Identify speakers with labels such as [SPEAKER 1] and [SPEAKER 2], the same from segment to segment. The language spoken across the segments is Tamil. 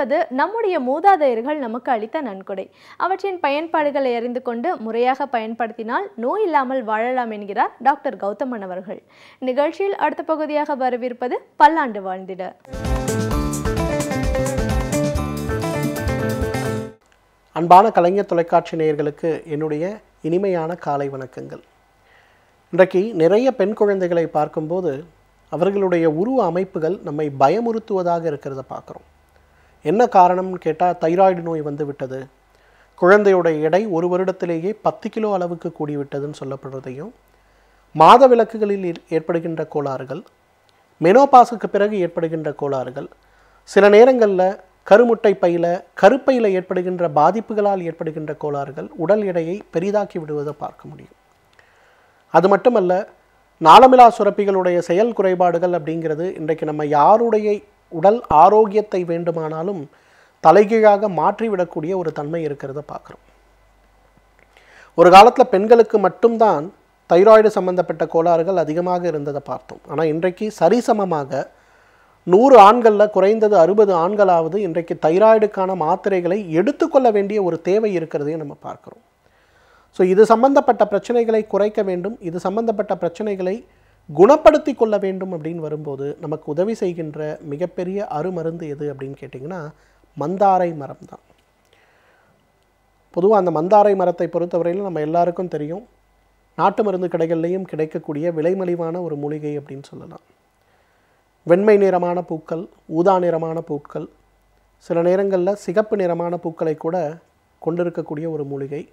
[SPEAKER 1] என்பது நம்முடைய மூதாதையர்கள் நமக்கு அளித்த நன்கொடை. அவற்றின் பயன்பாடுகளை அறிந்து கொண்டு முறையாக பயன்படுத்தினால் நோய் இல்லாமல் வாழலாம் என்கிறார் டாக்டர் கௌதமன் அவர்கள். நிகழ்ச்சியில் அடுத்த பகுதியாக வரவிருப்பது பல்லாண்டு வாழ்ந்திட.
[SPEAKER 2] அன்பான கலைஞர் தொலைக்காட்சி நேயர்களுக்கு என்னுடைய இனிமையான காலை வணக்கங்கள். இன்றைக்கு நிறைய பெண் குழந்தைகளை பார்க்கும்போது அவர்களுடைய உருவ அமைப்புகள் நம்மை பயமுறுத்துவதாக இருக்கிறத பார்க்குறோம். என்ன காரணம்னு கேட்டால் தைராய்டு நோய் வந்து விட்டது, குழந்தையுடைய எடை ஒரு வருடத்திலேயே 10 கிலோ அளவுக்கு கூடிவிட்டதுன்னு சொல்லப்படுறதையும், மாத விலக்குகளில் ஏற்படுகின்ற கோளாறுகள், மெனோபாஸுக்கு பிறகு ஏற்படுகின்ற கோளாறுகள், சில நேரங்களில் கருமுட்டை பையில் கருப்பையில் ஏற்படுகின்ற பாதிப்புகளால் ஏற்படுகின்ற கோளாறுகள் உடல் எடையை பெரிதாக்கி விடுவதை பார்க்க முடியும். அது மட்டுமல்ல, நாளமிலா சுரப்பிகளுடைய செயல் குறைபாடுகள் அப்படிங்கிறது இன்றைக்கு நம்ம யாருடைய உடல் ஆரோக்கியத்தை வேண்டுமானாலும் தலைகீழாக மாற்றிவிடக்கூடிய ஒரு தன்மை இருக்கிறத பார்க்குறோம். ஒரு காலத்தில் பெண்களுக்கு மட்டும்தான் தைராய்டு சம்பந்தப்பட்ட கோளாறுகள் அதிகமாக இருந்ததை பார்த்தோம். ஆனால் இன்றைக்கு சரிசமமாக 100 ஆண்களில் குறைந்தது 60 ஆண்களாவது இன்றைக்கு தைராய்டுக்கான மாத்திரைகளை எடுத்துக்கொள்ள வேண்டிய ஒரு தேவை இருக்கிறதையும் நம்ம பார்க்குறோம். ஸோ இது சம்பந்தப்பட்ட பிரச்சனைகளை குறைக்க வேண்டும், இது சம்பந்தப்பட்ட பிரச்சனைகளை குணப்படுத்தி கொள்ள வேண்டும் அப்படின்னு வரும்போது நமக்கு உதவி செய்கின்ற மிகப்பெரிய அருமருந்து எது அப்படின்னு கேட்டிங்கன்னா மந்தாரை மரம் தான். பொதுவாக அந்த மந்தாரை மரத்தை பொறுத்தவரையில் நம்ம எல்லாருக்கும் தெரியும், நாட்டு மருந்து கடைகள்லேயும் கிடைக்கக்கூடிய விலைமலிவான ஒரு மூலிகை அப்படின்னு சொல்லலாம். வெண்மை நிறமான பூக்கள், ஊதா நிறமான பூக்கள், சில நேரங்களில் சிகப்பு நிறமான பூக்களை கூட கொண்டிருக்கக்கூடிய ஒரு மூலிகை.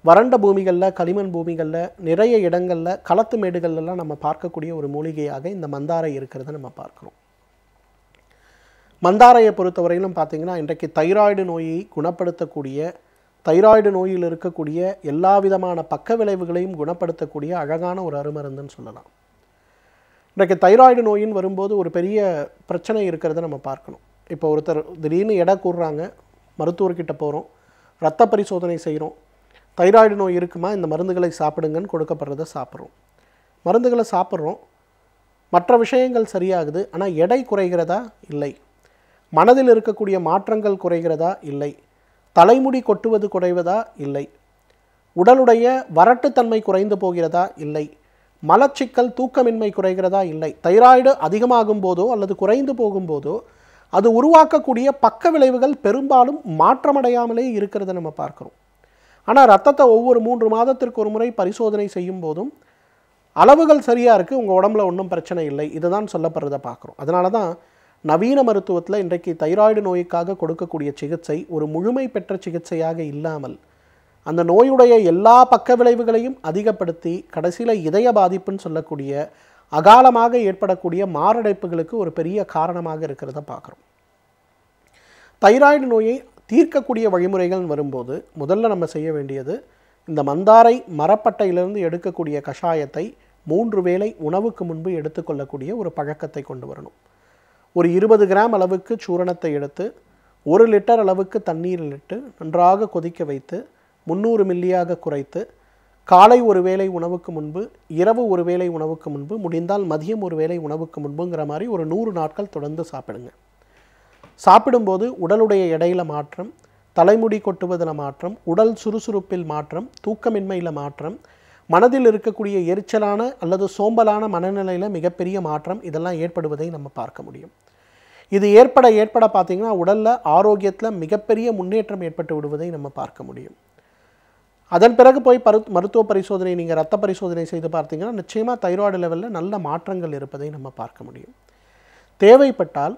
[SPEAKER 2] வறண்ட பூமிகளில், களிமண் பூமிகளில், நிறைய இடங்களில், களத்து மேடுகள்லாம் நம்ம பார்க்கக்கூடிய ஒரு மூலிகையாக இந்த மந்தாரை இருக்கிறத நம்ம பார்க்குறோம். மந்தாரையை பொறுத்தவரையிலும் பார்த்திங்கன்னா இன்றைக்கு தைராய்டு நோயை குணப்படுத்தக்கூடிய, தைராய்டு நோயில் இருக்கக்கூடிய எல்லா விதமான பக்க விளைவுகளையும் குணப்படுத்தக்கூடிய அழகான ஒரு அருமருந்துன்னு சொல்லலாம். இன்றைக்கு தைராய்டு நோயின்னு வரும்போது ஒரு பெரிய பிரச்சனை இருக்கிறத நம்ம பார்க்கணும். இப்போ ஒருத்தர் திடீர்னு எடை கூடுறாங்க, மருத்துவர்கிட்ட போகிறோம், இரத்த பரிசோதனை செய்கிறோம், தைராய்டு நோய் இருக்குமா, இந்த மருந்துகளை சாப்பிடுங்கன்னு கொடுக்கப்படுறத சாப்பிட்றோம். மருந்துகளை சாப்பிட்றோம், மற்ற விஷயங்கள் சரியாகுது, ஆனால் எடை குறைகிறதா இல்லை, மனதில் இருக்கக்கூடிய மாற்றங்கள் குறைகிறதா இல்லை, தலைமுடி கொட்டுவது குறைவதா இல்லை, உடலுடைய வறட்டுத்தன்மை குறைந்து போகிறதா இல்லை, மலச்சிக்கல் தூக்கமின்மை குறைகிறதா இல்லை. தைராய்டு அதிகமாகும் போதோ அல்லது குறைந்து போகும்போதோ அது உருவாக்கக்கூடிய பக்க விளைவுகள் பெரும்பாலும் மாற்றமடையாமலே இருக்கிறத நம்ம பார்க்குறோம். ஆனால் ரத்தத்தை ஒவ்வொரு 3 மாதத்திற்கு ஒரு முறை பரிசோதனை செய்யும் போதும் அளவுகள் சரியாக இருக்குது, உங்கள் உடம்புல ஒன்றும் பிரச்சனை இல்லை, இதுதான் சொல்லப்படுறதை பார்க்குறோம். அதனால தான் நவீன மருத்துவத்தில் இன்றைக்கு தைராய்டு நோய்க்காக கொடுக்கக்கூடிய சிகிச்சை ஒரு முழுமை பெற்ற சிகிச்சையாக இல்லாமல் அந்த நோயுடைய எல்லா பக்க விளைவுகளையும் அதிகப்படுத்தி கடைசியில் இதய பாதிப்புன்னு சொல்லக்கூடிய அகாலமாக ஏற்படக்கூடிய மாரடைப்புகளுக்கு ஒரு பெரிய காரணமாக இருக்கிறத பார்க்குறோம். தைராய்டு நோயை தீர்க்கக்கூடிய வழிமுறைகள் வரும்போது முதல்ல நம்ம செய்ய வேண்டியது இந்த மந்தாரை மரப்பட்டையிலிருந்து எடுக்கக்கூடிய கஷாயத்தை 3 வேளை உணவுக்கு முன்பு எடுத்துக்கொள்ளக்கூடிய ஒரு பழக்கத்தை கொண்டு வரணும். ஒரு 20 கிராம் அளவுக்கு சூரணத்தை எடுத்து 1 லிட்டர் அளவுக்கு தண்ணீரில் இட்டு நன்றாக கொதிக்க வைத்து 300 மில்லியாக குறைத்து காலை ஒரு வேளை உணவுக்கு முன்பு, இரவு ஒரு வேளை உணவுக்கு முன்பு, முடிந்தால் மதியம் ஒரு வேளை உணவுக்கு முன்புங்கிற மாதிரி ஒரு 100 நாட்கள் தொடர்ந்து சாப்பிடுங்க. சாப்பிடும்போது உடலுடைய எடையில் மாற்றம், தலைமுடி கொட்டுவதில் மாற்றம், உடல் சுறுசுறுப்பில் மாற்றம், தூக்கமின்மையில் மாற்றம், மனதில் இருக்கக்கூடிய எரிச்சலான அல்லது சோம்பலான மனநிலையில் மிகப்பெரிய மாற்றம் இதெல்லாம் ஏற்படுவதை நம்ம பார்க்க முடியும். இது ஏற்பட பார்த்திங்கன்னா உடலில் ஆரோக்கியத்தில் மிகப்பெரிய முன்னேற்றம் ஏற்பட்டு விடுவதை நம்ம பார்க்க முடியும். அதன் பிறகு போய் மருத்துவ பரிசோதனை, நீங்கள் ரத்த பரிசோதனை செய்து பார்த்தீங்கன்னா நிச்சயமாக தைராய்டு லெவலில் நல்ல மாற்றங்கள் இருப்பதை நம்ம பார்க்க முடியும். தேவைப்பட்டால்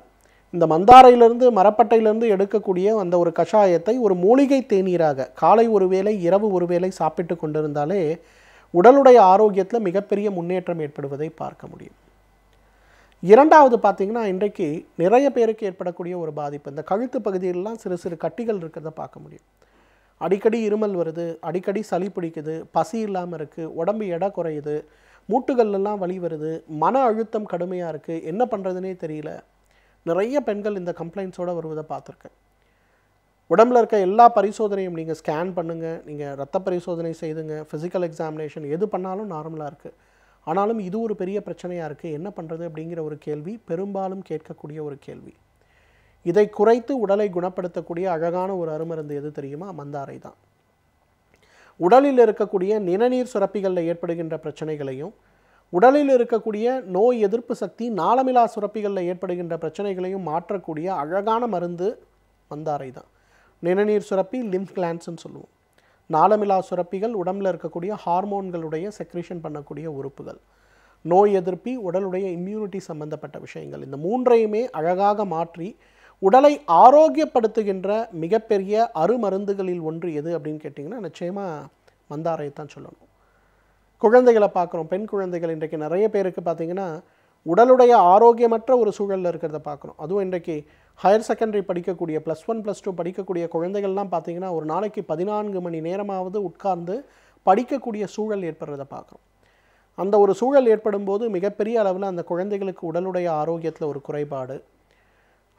[SPEAKER 2] இந்த மந்தாரையிலிருந்து மரப்பட்டையிலிருந்து எடுக்கக்கூடிய அந்த ஒரு கஷாயத்தை ஒரு மூலிகை தேநீராக காலை ஒரு வேளை இரவு ஒரு வேளை சாப்பிட்டு கொண்டிருந்தாலே உடலுடைய ஆரோக்கியத்தில் மிகப்பெரிய முன்னேற்றம் ஏற்படுவதை பார்க்க முடியும். இரண்டாவது பார்த்திங்கன்னா இன்றைக்கு நிறைய பேருக்கு ஏற்படக்கூடிய ஒரு பாதிப்பு, இந்த கழுத்து பகுதியிலலாம் சிறு சிறு கட்டிகள் இருக்கிறத பார்க்க முடியும். அடிக்கடி இருமல் வருது, அடிக்கடி சளி பிடிக்குது, பசி இல்லாமல் இருக்குது, உடம்பு எடை குறையுது, மூட்டுகள்லாம் வலி வருது, மன அழுத்தம் கடுமையாக இருக்குது, என்ன பண்ணுறதுனே தெரியல. நிறைய பெண்கள் இந்த கம்ப்ளைண்ட்ஸோடு வருவதை பார்த்துருக்கேன். உடம்பில் இருக்க எல்லா பரிசோதனையும் நீங்கள் ஸ்கேன் பண்ணுங்கள், நீங்கள் ரத்த பரிசோதனை செய்துங்க, ஃபிசிக்கல் எக்ஸாமினேஷன் எது பண்ணாலும் நார்மலாக இருக்குது. ஆனாலும் இது ஒரு பெரிய பிரச்சனையாக இருக்குது, என்ன பண்ணுறது அப்படிங்கிற ஒரு கேள்வி பெரும்பாலும் கேட்கக்கூடிய ஒரு கேள்வி. இதை குறைத்து உடலை குணப்படுத்தக்கூடிய அழகான ஒரு அருமருந்து எது தெரியுமா? மந்தாரை தான். உடலில் இருக்கக்கூடிய நிணநீர் சுரப்பிகளில் ஏற்படுகின்ற பிரச்சனைகளையும், உடலில் இருக்கக்கூடிய நோய் எதிர்ப்பு சக்தி நாளமிலா சுரப்பிகளில் ஏற்படுகின்ற பிரச்சனைகளையும் மாற்றக்கூடிய அழகான மருந்து மந்தாரை தான். நிணநீர் சுரப்பி லிம்ப் கிளாண்ட்ஸ்ன்னு சொல்லுவோம். நாளமிலா சுரப்பிகள் உடம்பில் இருக்கக்கூடிய ஹார்மோன்களுடைய செக்ரீஷன் பண்ணக்கூடிய உறுப்புகள். நோய் எதிர்ப்பி உடலுடைய இம்யூனிட்டி சம்பந்தப்பட்ட விஷயங்கள், இந்த மூன்றையுமே அழகாக மாற்றி உடலை ஆரோக்கியப்படுத்துகின்ற மிகப்பெரிய அருமருந்துகளில் ஒன்று எது அப்படின்னு கேட்டிங்கன்னா நிச்சயமாக மந்தாரை தான் சொல்லணும். குழந்தைகளை பார்க்குறோம், பெண் குழந்தைகள் இன்றைக்கு நிறைய பேருக்கு பார்த்திங்கன்னா உடலுடைய ஆரோக்கியமற்ற ஒரு சூழலில் இருக்கிறத பார்க்குறோம். அதுவும் இன்றைக்கு ஹையர் செகண்டரி படிக்கக்கூடிய +1 +2 படிக்கக்கூடிய குழந்தைகள்லாம் பார்த்திங்கன்னா ஒரு நாளைக்கு 14 மணி நேரமாவது உட்கார்ந்து படிக்கக்கூடிய சூழல் ஏற்படுறதை பார்க்குறோம். அந்த ஒரு சூழல் ஏற்படும் போது மிகப்பெரிய அளவில் அந்த குழந்தைகளுக்கு உடலுடைய ஆரோக்கியத்தில் ஒரு குறைபாடு,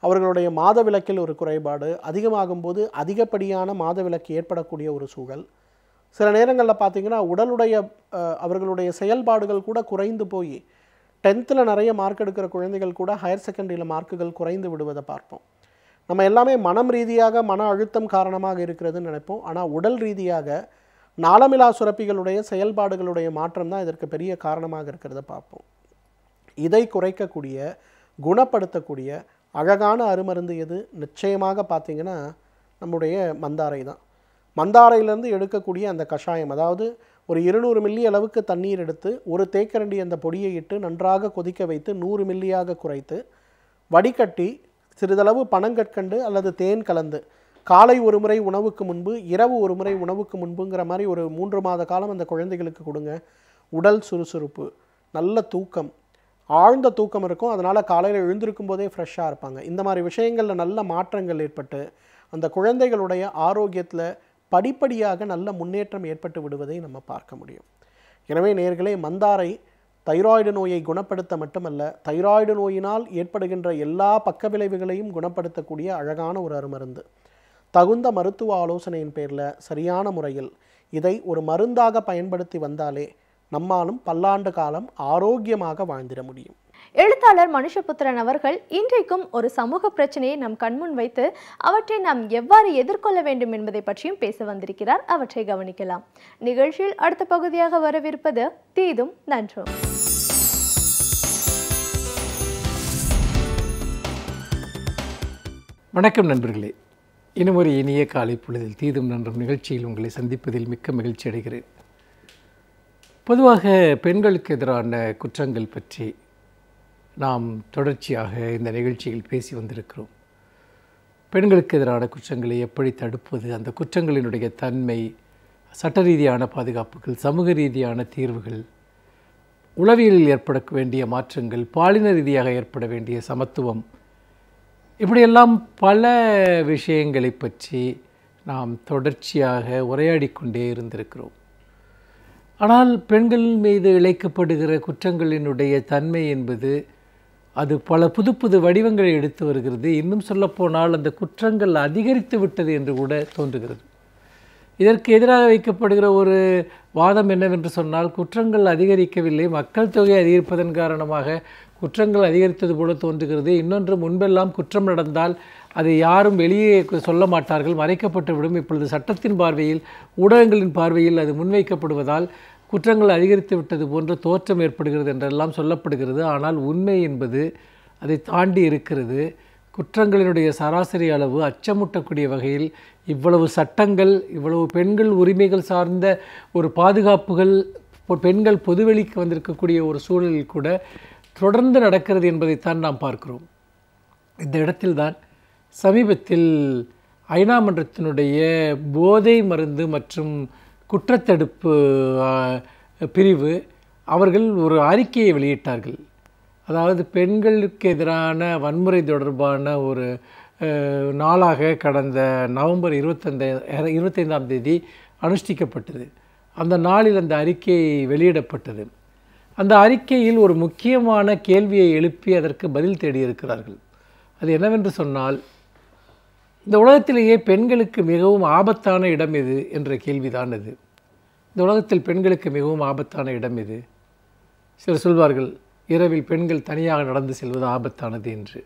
[SPEAKER 2] அவர்களுடைய மாதவிலக்கில் ஒரு குறைபாடு அதிகமாகும் போது அதிகப்படியான மாதவிலக்கு ஏற்படக்கூடிய ஒரு சூழல். சில நேரங்களில் பார்த்திங்கன்னா உடலுடைய அவர்களுடைய செயல்பாடுகள் கூட குறைந்து போய் 10th நிறைய மார்க் எடுக்கிற குழந்தைகள் கூட ஹையர் செகண்டரியில் மார்க்குகள் குறைந்து விடுவதை பார்ப்போம். நம்ம எல்லாமே மனம் ரீதியாக மன அழுத்தம் காரணமாக இருக்கிறதுன்னு நினைப்போம். ஆனால் உடல் ரீதியாக நாளமிலா சுரப்பிகளுடைய செயல்பாடுகளுடைய மாற்றம் தான் இதற்கு பெரிய காரணமாக இருக்கிறத பார்ப்போம். இதை குறைக்கக்கூடிய, குணப்படுத்தக்கூடிய அழகான அருமருந்து எது? நிச்சயமாக பார்த்திங்கன்னா நம்முடைய மந்தாரை தான். மந்தாரையிலேருந்து எடுக்கக்கூடிய அந்த கஷாயம், அதாவது ஒரு 200 மில்லி அளவுக்கு தண்ணீர் எடுத்து ஒரு தேக்கரண்டி அந்த பொடியை இட்டு நன்றாக கொதிக்க வைத்து 100 மில்லியாக குறைத்து வடிகட்டி சிறிதளவு பனங்கற்கண்டு அல்லது தேன் கலந்து காலை ஒரு முறை உணவுக்கு முன்பு, இரவு ஒரு முறை உணவுக்கு முன்புங்கிற மாதிரி ஒரு 3 மாத காலம் அந்த குழந்தைகளுக்கு கொடுங்க. உடல் சுறுசுறுப்பு, நல்ல தூக்கம், ஆழ்ந்த தூக்கம் இருக்கும். அதனால் காலையில் எழுந்திருக்கும் போதே ஃப்ரெஷ்ஷாக இருப்பாங்க. இந்த மாதிரி விஷயங்களில் நல்ல மாற்றங்கள் ஏற்பட்டு அந்த குழந்தைகளுடைய ஆரோக்கியத்தில் படிப்படியாக நல்ல முன்னேற்றம் ஏற்பட்டு விடுவதை நம்ம பார்க்க முடியும். எனவே நேயர்களே, மந்தாரை தைராய்டு நோயை குணப்படுத்த மட்டுமல்ல, தைராய்டு நோயினால் ஏற்படுகின்ற எல்லா பக்க விளைவுகளையும் குணப்படுத்தக்கூடிய அழகான ஒரு அருமருந்து. தகுந்த மருத்துவ ஆலோசனையின் பேரில் சரியான முறையில் இதை ஒரு மருந்தாக பயன்படுத்தி வந்தாலே நம்மாலும் பல்லாண்டு காலம் ஆரோக்கியமாக வாழ்ந்திட முடியும்.
[SPEAKER 1] எழுத்தாளர் மனுஷபுத்திரன் அவர்கள் இன்றைக்கும் ஒரு சமூக பிரச்சனையை நம் கண்முன் வைத்து அவற்றை நாம் எவ்வாறு எதிர்கொள்ள வேண்டும் என்பதை பற்றியும் பேச வந்திருக்கிறார். அவற்றை கவனிக்கலாம். நிகழ்ச்சியில் அடுத்த பகுதியாக வரவிருப்பது தீதும் நன்றும்.
[SPEAKER 3] வணக்கம் நண்பர்களே, இன்னும் ஒரு இனிய காலை பொழுதில் தீதும் நன்றும் நிகழ்ச்சியில் உங்களை சந்திப்பதில் மிக்க மகிழ்ச்சி அடைகிறேன். பொதுவாக பெண்களுக்கு எதிரான குற்றங்கள் பற்றி நாம் தொடர்ச்சியாக இந்த நிகழ்ச்சியில் பேசி வந்திருக்கிறோம். பெண்களுக்கு எதிரான குற்றங்களை எப்படி தடுப்பது, அந்த குற்றங்களினுடைய தன்மை, சட்ட ரீதியான பாதுகாப்புகள், சமூக ரீதியான தீர்வுகள், உளவியலில் ஏற்பட வேண்டிய மாற்றங்கள், பாலின ரீதியாக ஏற்பட வேண்டிய சமத்துவம், இப்படியெல்லாம் பல விஷயங்களை பற்றி நாம் தொடர்ச்சியாக உரையாடி கொண்டே இருந்திருக்கிறோம். ஆனால் பெண்கள் மீது இழைக்கப்படுகிற குற்றங்களினுடைய தன்மை என்பது அது பல புது புது வடிவங்களை எடுத்து வருகிறது. இன்னும் சொல்லப்போனால் அந்த குற்றங்கள் அதிகரித்து விட்டது என்று கூட தோன்றுகிறது. இதற்கு எதிராக வைக்கப்படுகிற ஒரு வாதம் என்னவென்று சொன்னால், குற்றங்கள் அதிகரிக்கவில்லை, மக்கள் தொகை அதிகரிப்பதன் காரணமாக குற்றங்கள் அதிகரித்தது போல தோன்றுகிறது. இன்னொன்று, முன்பெல்லாம் குற்றம் நடந்தால் அதை யாரும் வெளியே சொல்ல மாட்டார்கள், மறைக்கப்பட்டு விடும். இப்பொழுது சட்டத்தின் பார்வையில், ஊடகங்களின் பார்வையில் அது முன்வைக்கப்படுவதால் குற்றங்கள் அதிகரித்து விட்டது போன்ற தோற்றம் ஏற்படுகிறது என்றெல்லாம் சொல்லப்படுகிறது. ஆனால் உண்மை என்பது அதை தாண்டி இருக்கிறது. குற்றங்களினுடைய சராசரி அளவு அச்சமூட்டக்கூடிய வகையில் இவ்வளவு சட்டங்கள், இவ்வளவு பெண்கள் உரிமைகள் சார்ந்த ஒரு பாதுகாப்புகள், பெண்கள் பொதுவெளிக்கு வந்திருக்கக்கூடிய ஒரு சூழலில் கூட தொடர்ந்து நடக்கிறது என்பதைத்தான் நாம் பார்க்கிறோம். இந்த இடத்தில்தான் சமீபத்தில் ஐநா மன்றத்தினுடைய போதை மருந்து மற்றும் குற்றத்தடுப்பு பிரிவு அவர்கள் ஒரு அறிக்கையை வெளியிட்டார்கள். அதாவது பெண்களுக்கு எதிரான வன்முறை தொடர்பான ஒரு நாளாக கடந்த நவம்பர் 25ஆம் தேதி அனுஷ்டிக்கப்பட்டது. அந்த நாளில் அந்த அறிக்கை வெளியிடப்பட்டது. அந்த அறிக்கையில் ஒரு முக்கியமான கேள்வியை எழுப்பி அதற்கு பதில் தேடியிருக்கிறார்கள். அது என்னவென்று சொன்னால், இந்த உலகத்திலேயே பெண்களுக்கு மிகவும் ஆபத்தான இடம் எது என்ற கேள்விதான் அது. இந்த உலகத்தில் பெண்களுக்கு மிகவும் ஆபத்தான இடம் எது? சிலர் சொல்வார்கள், இரவில் பெண்கள் தனியாக நடந்து செல்வது ஆபத்தானது என்று.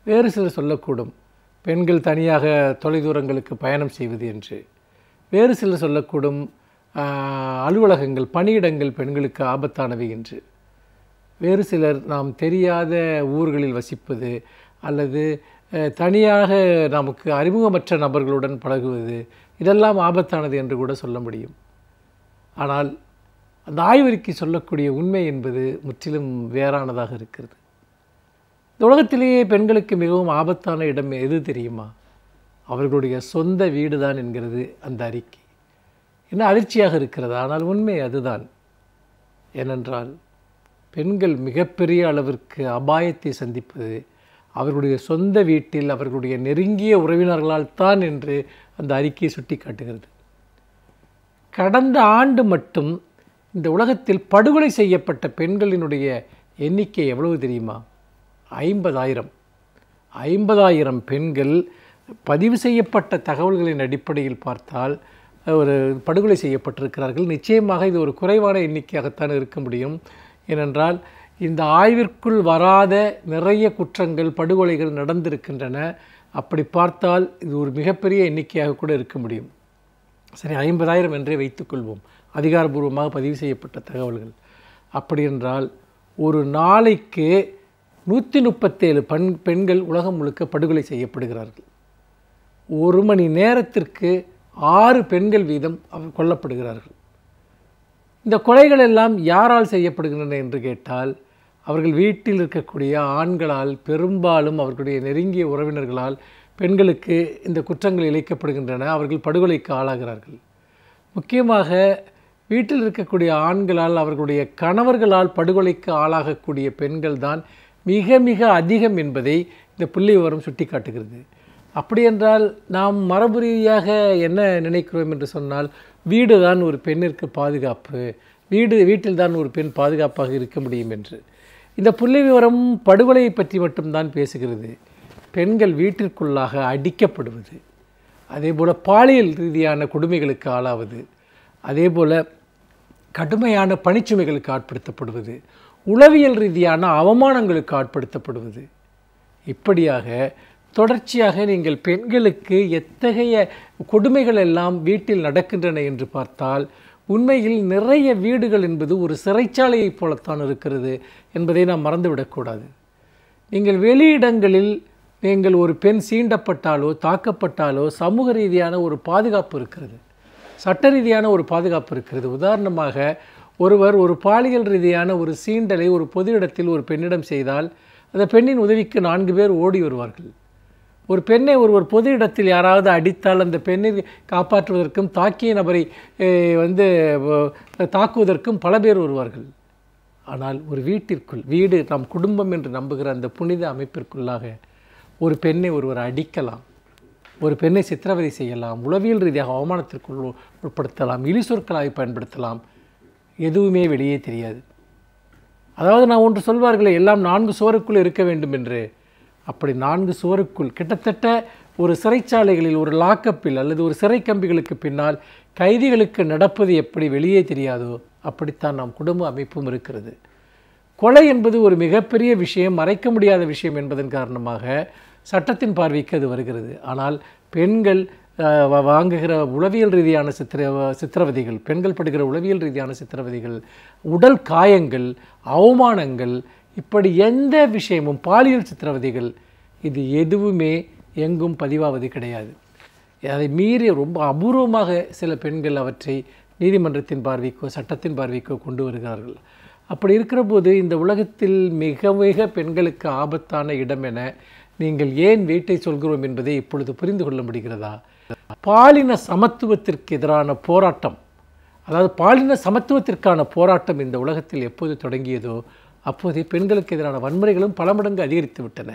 [SPEAKER 3] வேறு சிலர் சொல்லக்கூடும் பெண்கள் தனியாக தொலைதூரங்களுக்கு பயணம் செய்வது என்று. வேறு சிலர் சொல்லக்கூடும் அலுவலகங்கள் பணியிடங்கள் பெண்களுக்கு ஆபத்தானவை என்று. வேறு சிலர் நாம் தெரியாத ஊர்களில் வசிப்பது அல்லது தனியாக நமக்கு அறிமுகமற்ற நபர்களுடன் பழகுவது இதெல்லாம் ஆபத்தானது என்று கூட சொல்ல முடியும். ஆனால் அந்த ஆய்வறிக்கை சொல்லக்கூடிய உண்மை என்பது முற்றிலும் வேறானதாக இருக்கிறது. இந்த உலகத்திலேயே பெண்களுக்கு மிகவும் ஆபத்தான இடம் எது தெரியுமா? அவர்களுடைய சொந்த வீடு தான் என்கிறது அந்த அறிக்கை. என்ன அதிர்ச்சியாக இருக்கிறது, ஆனால் உண்மை அதுதான். ஏனென்றால் பெண்கள் மிகப்பெரிய அளவிற்கு அபாயத்தை சந்திப்பது அவர்களுடைய சொந்த வீட்டில் அவர்களுடைய நெருங்கிய உறவினர்களால் தான் என்று அந்த அறிக்கையை சுட்டி காட்டுகிறது. கடந்த ஆண்டு மட்டும் இந்த உலகத்தில் படுகொலை செய்யப்பட்ட பெண்களினுடைய எண்ணிக்கை எவ்வளவு தெரியுமா? 50,000 பெண்கள் பதிவு செய்யப்பட்ட தகவல்களின் அடிப்படையில் பார்த்தால் ஒரு படுகொலை செய்யப்பட்டிருக்கிறார்கள். நிச்சயமாக இது ஒரு குறைவான எண்ணிக்கையாகத்தான் இருக்க முடியும். ஏனென்றால் இந்த ஆய்விற்குள் வராத நிறைய குற்றங்கள் படுகொலைகள் நடந்திருக்கின்றன. அப்படி பார்த்தால் இது ஒரு மிகப்பெரிய எண்ணிக்கையாக கூட இருக்க முடியும். சரி, 50,000 என்றே வைத்துக்கொள்வோம், அதிகாரபூர்வமாக பதிவு செய்யப்பட்ட தகவல்கள். அப்படி என்றால் ஒரு நாளைக்கு 137 பெண்கள் உலகம் முழுக்க படுகொலை செய்யப்படுகிறார்கள். ஒரு மணி நேரத்திற்கு 6 பெண்கள் வீதம் கொல்லப்படுகிறார்கள். இந்த கொலைகள் எல்லாம் யாரால் செய்யப்படுகின்றன என்று கேட்டால் அவர்கள் வீட்டில் இருக்கக்கூடிய ஆண்களால், பெரும்பாலும் அவர்களுடைய நெருங்கிய உறவினர்களால் பெண்களுக்கு இந்த குற்றங்கள் இழைக்கப்படுகின்றன. அவர்கள் படுகொலைக்கு ஆளாகிறார்கள். முக்கியமாக வீட்டில் இருக்கக்கூடிய ஆண்களால், அவர்களுடைய கணவர்களால் படுகொலைக்கு ஆளாகக்கூடிய பெண்கள் தான் மிக மிக அதிகம் என்பதை இந்த புள்ளி விவரம் சுட்டி காட்டுகிறது. அப்படியென்றால் நாம் மரபு ரீதியாக என்ன நினைக்கிறோம் என்று சொன்னால், வீடு தான் ஒரு பெண்ணிற்கு பாதுகாப்பு, வீட்டில் தான் ஒரு பெண் பாதுகாப்பாக இருக்க முடியும் என்று. இந்த புள்ளி விவரம் படுகொலையை பற்றி மட்டும்தான் பேசுகிறது. பெண்கள் வீட்டிற்குள்ளாக அடிக்கப்படுவது, அதேபோல் பாலியல் ரீதியான கொடுமைகளுக்கு ஆளாவது, அதேபோல் கடுமையான பணிச்சுமைகளுக்கு ஆட்படுத்தப்படுவது, உளவியல் ரீதியான அவமானங்களுக்கு ஆட்படுத்தப்படுவது, இப்படியாக தொடர்ச்சியாக நீங்கள் பெண்களுக்கு எத்தகைய கொடுமைகள் எல்லாம் வீட்டில் நடக்கின்றன என்று பார்த்தால் உண்மையில் நிறைய வீடுகள் என்பது ஒரு சிறைச்சாலையைப் போலத்தான் இருக்கிறது என்பதை நாம் மறந்துவிடக்கூடாது. நீங்கள் வெளியிடங்களில் நீங்கள் ஒரு பெண் சீண்டப்பட்டாலோ தாக்கப்பட்டாலோ சமூக ரீதியான ஒரு பாதுகாப்பு இருக்கிறது, சட்ட ரீதியான ஒரு பாதுகாப்பு இருக்கிறது. உதாரணமாக ஒருவர் ஒரு பாலியல் ரீதியான ஒரு சீண்டலை ஒரு பொது இடத்தில் ஒரு பெண்ணிடம் செய்தால் அந்த பெண்ணின் உதவிக்கு 4 பேர் ஓடி வருவார்கள். ஒரு பெண்ணை ஒருவர் பொது இடத்தில் யாராவது அடித்தால் அந்த பெண்ணை காப்பாற்றுவதற்கும் தாக்கிய நபரை தாக்குவதற்கும் பல பேர் வருவார்கள். ஆனால் ஒரு வீட்டிற்குள், வீடு நாம் குடும்பம் என்று நம்புகிற அந்த புனித அமைப்பிற்குள்ளாக ஒரு பெண்ணை ஒருவர் அடிக்கலாம், ஒரு பெண்ணை சித்திரவதை செய்யலாம், உளவியல் ரீதியாக அவமானத்திற்குள் உட்படுத்தலாம், இழி சொற்களாக பயன்படுத்தலாம், எதுவுமே வெளியே தெரியாது. அதாவது நான் ஒன்று சொல்வார்களே, எல்லாம் 4 சுவருக்குள் இருக்க வேண்டும் என்று. அப்படி 4 சுவருக்குள் கிட்டத்தட்ட ஒரு சிறைச்சாலைகளில் ஒரு லாக்கப்பில் அல்லது ஒரு சிறை கம்பிகளுக்கு பின்னால் கைதிகளுக்கு நடப்பது எப்படி வெளியே தெரியாதோ அப்படித்தான் நாம் குடும்ப அமைப்பும் இருக்கிறது. கொலை என்பது ஒரு மிகப்பெரிய விஷயம், மறைக்க முடியாத விஷயம் என்பதன் காரணமாக சட்டத்தின் பார்வைக்கு அது வருகிறது. ஆனால் பெண்கள் வாங்குகிற உளவியல் ரீதியான சித்திரவதைகள், பெண்கள் படுகிற உளவியல் ரீதியான சித்திரவதைகள், உடல் காயங்கள், அவமானங்கள், இப்படி எந்த விஷயமும், பாலியல் சித்திரவதைகள், இது எதுவுமே எங்கும் பதிவாவது கிடையாது. அதை மீறி ரொம்ப அபூர்வமாக சில பெண்கள் அவற்றை நீதிமன்றத்தின் பார்வைக்கோ சட்டத்தின் பார்வைக்கோ கொண்டு வருகிறார்கள். அப்படி இருக்கிற போது இந்த உலகத்தில் மிக மிக பெண்களுக்கு ஆபத்தான இடம் என நீங்கள் ஏன் வீட்டை சொல்கிறோம் என்பதை இப்பொழுது புரிந்து கொள்ள முடிகிறதா? பாலின சமத்துவத்திற்கு எதிரான போராட்டம், அதாவது பாலின சமத்துவத்திற்கான போராட்டம் இந்த உலகத்தில் எப்போது தொடங்கியதோ அப்போதே பெண்களுக்கு எதிரான வன்முறைகளும் பல மடங்கு அதிகரித்து விட்டன.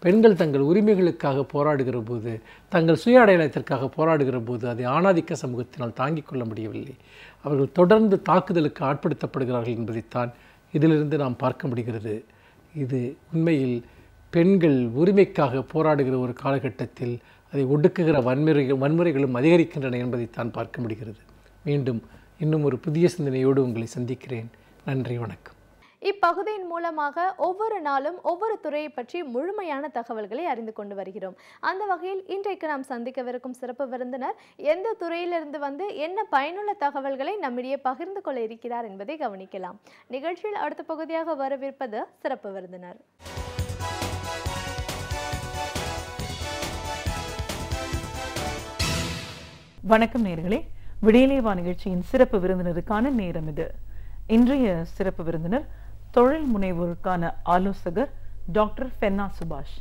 [SPEAKER 3] பெண்கள் தங்கள் உரிமைகளுக்காக போராடுகிற போது, தங்கள் சுய அடையாளத்திற்காக போராடுகிற போது அதை ஆணாதிக்க சமூகத்தினால் தாங்கிக் கொள்ள முடியவில்லை. அவர்கள் தொடர்ந்து தாக்குதலுக்கு ஆட்படுத்தப்படுகிறார்கள் என்பதைத்தான் இதிலிருந்து நாம் பார்க்க முடிகிறது. இது உண்மையில் பெண்கள் உரிமைக்காக போராடுகிற ஒரு காலகட்டத்தில் அதை ஒடுக்குகிற வன்முறைகளும் அதிகரிக்கின்றன என்பதைத்தான் பார்க்க முடிகிறது. மீண்டும் இன்னும் ஒரு புதிய சிந்தனையோடு உங்களை சந்திக்கிறேன். நன்றி, வணக்கம்.
[SPEAKER 1] இப்பகுதியின் மூலமாக ஒவ்வொரு நாளும் ஒவ்வொரு துறையை பற்றி முழுமையான தகவல்களை அறிந்து கொண்டு வருகிறோம். அந்த வகையில் இன்றைக்கு நாம் சந்திக்கவிருக்கும் சிறப்பு விருந்தினர் எந்த துறையிலிருந்து வந்து என்ன பயனுள்ள தகவல்களை நம்மிடையே பகிர்ந்து கொள்ள இருக்கிறார் என்பதை கவனிக்கலாம். நிகழ்ச்சியில் அடுத்த பகுதியாக வரவிருப்பது சிறப்பு விருந்தினர்.
[SPEAKER 4] வணக்கம் நேயர்களே, விடியலேவா நிகழ்ச்சியின் சிறப்பு விருந்தினருக்கான நேரம் இது. இன்றைய சிறப்பு விருந்தினர் தொழில் முனைவோருக்கான ஆலோசகர் டாக்டர் ஃபென்னா சுபாஷ்.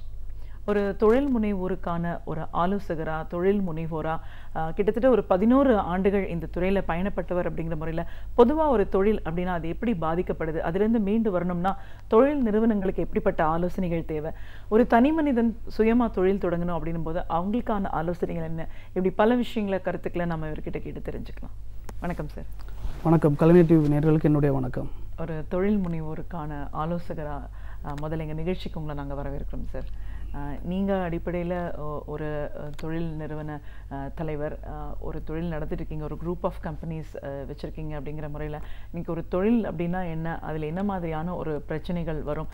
[SPEAKER 4] ஒரு தொழில் முனைவோருக்கான ஒரு ஆலோசகரா, தொழில் முனைவோரா, கிட்டத்தட்ட ஒரு 11 ஆண்டுகள் இந்த துறையில் பயணப்பட்டவர் அப்படிங்கிற முறையில் பொதுவாக ஒரு தொழில் அப்படின்னா அது எப்படி பாதிக்கப்படுது, அதுலேருந்து மீண்டு வரணும்னா தொழில் நிறுவனங்களுக்கு எப்படிப்பட்ட ஆலோசனைகள் தேவை, ஒரு தனி மனிதன் சுயமாக தொழில் தொடங்கணும் அப்படின்னும் போது அவங்களுக்கான ஆலோசனைகள் என்ன, இப்படி பல விஷயங்களை கருத்துக்களை நம்ம இவர்கிட்ட கேட்டு தெரிஞ்சுக்கலாம். வணக்கம் சார்.
[SPEAKER 5] வணக்கம். கலைஞர் டிவி நேயர்களுக்கு என்னுடைய வணக்கம்.
[SPEAKER 4] ஒரு தொழில் முனைவோருக்கான ஆலோசகராக முதல்ல எங்கள் நிகழ்ச்சிக்கு உங்களை நாங்கள் வரவேற்கிறோம் சார். நீங்கள் அடிப்படையில் ஒரு தொழில் நிறுவன தலைவர், ஒரு தொழில் நடத்திட்டு இருக்கீங்க, ஒரு குரூப் ஆஃப் கம்பெனிஸ் வச்சுருக்கீங்க. அப்படிங்கிற முறையில் இன்றைக்கி ஒரு தொழில் அப்படின்னா என்ன, அதில் என்ன மாதிரியான ஒரு பிரச்சனைகள் வரும்,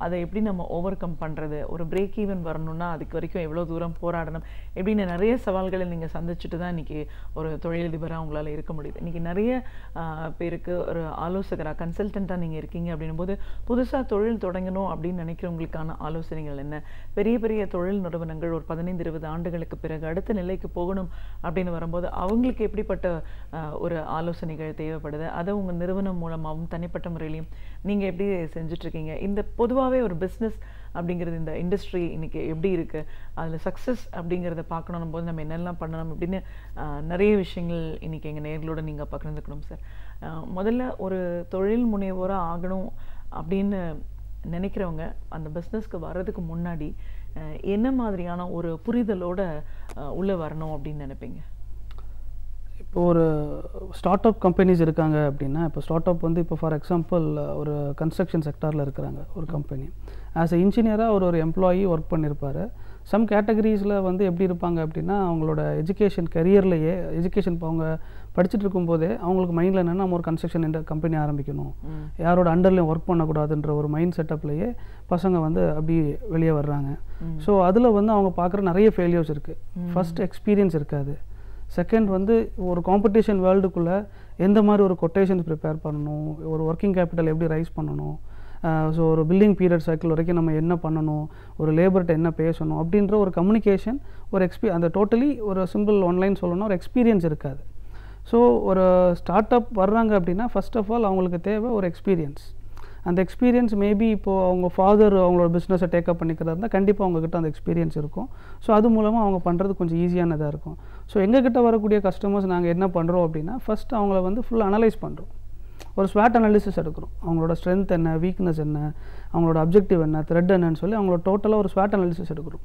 [SPEAKER 4] அதை எப்படி நம்ம ஓவர் கம் பண்ணுறது, ஒரு பிரேக் ஈவன் வரணும்னா அதுக்கு வரைக்கும் எவ்வளோ தூரம் போராடணும், இப்படின்னு நிறைய சவால்களை நீங்கள் சந்திச்சுட்டு தான் இன்றைக்கி ஒரு தொழிலதிபராக உங்களால் இருக்க முடியுது. இன்றைக்கி நிறைய பேருக்கு ஒரு ஆலோசகராக, கன்சல்டண்ட்டாக நீங்கள் இருக்கீங்க அப்படின்னும் போது புதுசாக தொழில் தொடங்கணும் அப்படின்னு நினைக்கிறவங்களுக்கான ஆலோசனைகள் என்ன, பெரிய பெரிய தொழில் நிறுவனங்கள் ஒரு 15-20 ஆண்டுகளுக்கு பிறகு அடுத்த நிலைக்கு போகணும் அப்படின்னு வரும்போது அவங்களுக்கு எப்படிப்பட்ட ஒரு ஆலோசனைகள் தேவைப்படுது, அதை உங்கள் நிறுவனம் மூலமாகவும் தனிப்பட்ட முறையிலையும் நீங்கள் எப்படி செஞ்சிட்ருக்கீங்க, இந்த பொதுவாகவே ஒரு பிஸ்னஸ் அப்படிங்கிறது இந்த இண்டஸ்ட்ரி இன்றைக்கி எப்படி இருக்குது, அதில் சக்ஸஸ் அப்படிங்கிறத பார்க்கணும் போது நம்ம என்னெல்லாம் பண்ணணும் அப்படின்னு நிறைய விஷயங்கள் இன்றைக்கி எங்கள் நேயர்களோட நீங்கள் பகிர்ந்துக்கணும் சார். முதல்ல ஒரு தொழில் முனைவோராக ஆகணும் அப்படின்னு நினைக்கிறவங்க அந்த பிஸ்னஸ்க்கு வர்றதுக்கு முன்னாடி என்ன மாதிரியான ஒரு புரிதலோட உள்ளே வரணும் அப்படின்னு நினைப்பீங்க?
[SPEAKER 5] இப்போ ஒரு ஸ்டார்ட் அப் கம்பெனிஸ் இருக்காங்க அப்படின்னா, இப்போ ஸ்டார்ட் அப் வந்து இப்போ ஃபார் எக்ஸாம்பிள் ஒரு கன்ஸ்ட்ரக்ஷன் செக்டாரில் இருக்கிறாங்க ஒரு கம்பெனி. ஆஸ் எ இன்ஜினியராக ஒரு எம்ப்ளாயி ஒர்க் பண்ணியிருப்பார். சம் கேட்டகரிஸில் வந்து எப்படி இருப்பாங்க அப்படின்னா, அவங்களோட எஜுகேஷன் கரியர்லேயே எஜுகேஷன் அவங்க படிச்சுட்டு இருக்கும்போதே அவங்களுக்கு மைண்டில் என்னென்னா நம்ம ஒரு கன்ஸ்ட்ரக்ஷன் கம்பெனி ஆரம்பிக்கணும், யாரோட அண்டர்லையும் ஒர்க் பண்ணக்கூடாதுன்ற ஒரு மைண்ட் செட்டப்லேயே பசங்க வந்து அப்படி வெளியே வர்றாங்க. ஸோ அதில் வந்து அவங்க பார்க்குற நிறைய ஃபெயிலியர்ஸ் இருக்குது. ஃபர்ஸ்ட் எக்ஸ்பீரியன்ஸ் இருக்காது. செகண்ட் வந்து ஒரு காம்படிஷன் வேர்ல்டுக்குள்ளே எந்த மாதிரி ஒரு கொட்டேஷன்ஸ் ப்ரிப்பேர் பண்ணணும், ஒரு ஒர்க்கிங் கேபிட்டல் எப்படி ரைஸ் பண்ணணும், ஸோ ஒரு பில்டிங் பீரியட் சைக்கிள் வரைக்கும் நம்ம என்ன பண்ணணும், ஒரு லேபர்கிட்ட என்ன பேசணும் அப்படின்ற ஒரு கம்யூனிகேஷன், ஒரு அந்த டோட்டலி ஒரு சிம்பிள் ஒன்லைன் சொல்லணும்னா ஒரு எக்ஸ்பீரியன்ஸ் இருக்காது. ஸோ ஒரு ஸ்டார்ட் அப் வர்றாங்க அப்படின்னா ஃபர்ஸ்ட் ஆஃப் ஆல் அவங்களுக்கு தேவை ஒரு எக்ஸ்பீரியன்ஸ். அந்த எக்ஸ்பீரியன்ஸ் மேபி இப்போது அவங்க ஃபாதர் அவங்களோட பிஸ்னஸை டேக்கப் பண்ணிக்கிறதா இருந்தால் கண்டிப்பாக அவங்கக்கிட்ட அந்த எக்ஸ்பீரியன்ஸ் இருக்கும். ஸோ அது மூலமாக அவங்க பண்ணுறது கொஞ்சம் ஈஸியானதாக இருக்கும். ஸோ எங்ககிட்ட வரக்கூடிய கஸ்டமர்ஸ் நாங்கள் என்ன பண்ணுறோம் அப்படின்னா, ஃபஸ்ட் அவங்கள வந்து ஃபுல் அனலைஸ் பண்ணுறோம். ஒரு ஸ்வாட் அனாலிசிஸ் எடுக்கிறோம். அவங்களோட ஸ்ட்ரென்த் என்ன, வீக்னஸ் என்ன, அவங்களோட அப்ஜெக்டிவ் என்ன, த்ரெட் என்னன்னு சொல்லி அவங்களோட டோட்டலாக ஒரு ஸ்வாட் அனாலிசிஸ் எடுக்கிறோம்.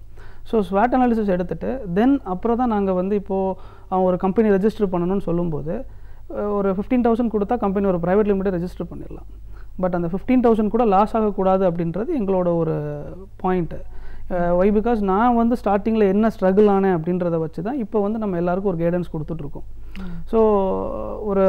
[SPEAKER 5] ஸோ ஸ்வாட் அனாலிசிஸ் எடுத்துகிட்டு தென் அப்புறம் தான் நாங்கள் வந்து இப்போது அவங்க ஒரு கம்பெனி ரெஜிஸ்டர் பண்ணணும்னு சொல்லும்போது ஒரு 15,000 கொடுத்தா கம்பெனி ஒரு ப்ரைவேட் லிமிட்டட் ரெஜிஸ்டர் பண்ணிடலாம். பட் அந்த 15,000 கூட லாஸ் ஆகக்கூடாது அப்படின்றது எங்களோட ஒரு பாயிண்ட்டு. ஒய் பிகாஸ் நான் வந்து ஸ்டார்டிங்கில் என்ன ஸ்ட்ரகிள் ஆனேன் அப்படின்றத வச்சு தான் இப்போ வந்து நம்ம எல்லாருக்கும் ஒரு கைடன்ஸ் கொடுத்துட்ருக்கோம். ஸோ ஒரு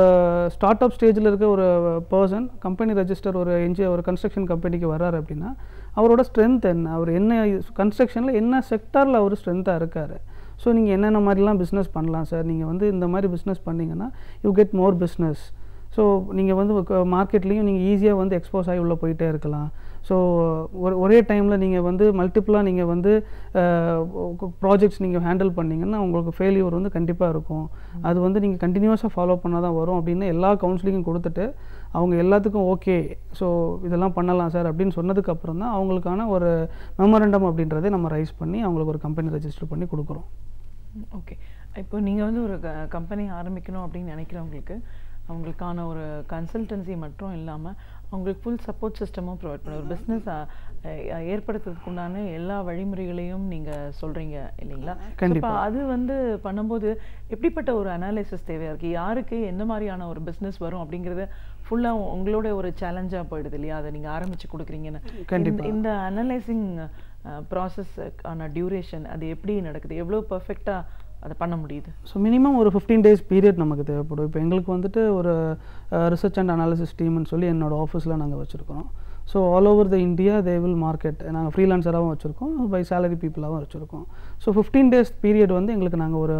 [SPEAKER 5] ஸ்டார்ட் அப் ஸ்டேஜில் இருக்க ஒரு பர்சன் கம்பெனி ரெஜிஸ்டர் ஒரு கன்ஸ்ட்ரக்ஷன் கம்பெனிக்கு வர்றாரு அப்படின்னா அவரோட ஸ்ட்ரென்த் என்ன, அவர் என்ன கன்ஸ்ட்ரக்ஷனில் என்ன செக்டாரில் அவர் ஸ்ட்ரென்த்தாக இருக்கார், ஸோ நீங்கள் என்னென்ன மாதிரிலாம் பிஸ்னஸ் பண்ணலாம் சார், நீங்கள் வந்து இந்த மாதிரி பிஸ்னஸ் பண்ணிங்கன்னா you get more business. So நீங்கள் வந்து மார்க்கெட்லேயும் நீங்கள் ஈஸியாக வந்து எக்ஸ்போஸ் ஆகி உள்ளே போயிட்டே இருக்கலாம். ஸோ ஒரே டைமில் நீங்கள் வந்து மல்டிப்புளாக நீங்கள் வந்து ப்ராஜெக்ட்ஸ் நீங்கள் ஹேண்டில் பண்ணிங்கன்னா உங்களுக்கு ஃபெயிலியர் வந்து கண்டிப்பாக இருக்கும். அது வந்து நீங்கள் கண்டினியூஸாக ஃபாலோ பண்ணால் தான் வரும் அப்படின்னு எல்லா கவுன்சிலிங்கும் கொடுத்துட்டு அவங்க எல்லாத்துக்கும் ஓகே ஸோ இதெல்லாம் பண்ணலாம் சார் அப்படின்னு சொன்னதுக்கப்புறம் தான் அவங்களுக்கான ஒரு மெமரண்டம் அப்படின்றதே நம்ம ரைஸ் பண்ணி அவங்களுக்கு ஒரு கம்பெனி ரெஜிஸ்டர் பண்ணி கொடுக்குறோம்.
[SPEAKER 4] ஓகே, இப்போ நீங்கள் வந்து ஒரு கம்பெனி ஆரம்பிக்கணும் அப்படின்னு நினைக்கிறவங்களுக்கு அவங்களுக்கான ஒரு கன்சல்டன்சி மட்டும் இல்லாமல் அவங்களுக்கு ஃபுல் சப்போர்ட் சிஸ்டமும் ப்ரொவைட் பண்ண ஒரு பிஸ்னஸ் ஏற்படுத்துறதுக்கு உண்டான எல்லா வழிமுறைகளையும் நீங்கள் சொல்கிறீங்க இல்லைங்களா? கண்டிப்பாக. அது வந்து பண்ணும்போது எப்படிப்பட்ட ஒரு அனாலிசிஸ் தேவையாக இருக்குது, யாருக்கு எந்த மாதிரியான ஒரு பிஸ்னஸ் வரும் அப்படிங்கிறது ஃபுல்லாக உங்களோட ஒரு சேலஞ்சாக போயிடுது இல்லையா? அதை நீங்கள் ஆரம்பித்து கொடுக்குறீங்கன்னு. கண்டிப்பாக இந்த அனலைசிங் ப்ராசஸ்க்கான டியூரேஷன் அது எப்படி நடக்குது, எவ்வளோ பர்ஃபெக்டாக அதை பண்ண முடியுது?
[SPEAKER 5] ஸோ மினிமம் ஒரு 15 days பீரியட் நமக்கு தேவைப்படும். இப்போ எங்களுக்கு வந்துட்டு ஒரு ரிசர்ச் அண்ட் அனாலிசிஸ் டீம்னு சொல்லி என்னோட ஆஃபீஸில் நாங்கள் வச்சுருக்கோம். So all over the India they will market. நாங்கள் ஃப்ரீலான்சராகவும் வச்சுருக்கோம், பை சேலரி பீப்புளாகவும் வச்சுருக்கோம். ஸோ 15 days பீரியட் வந்து எங்களுக்கு நாங்கள் ஒரு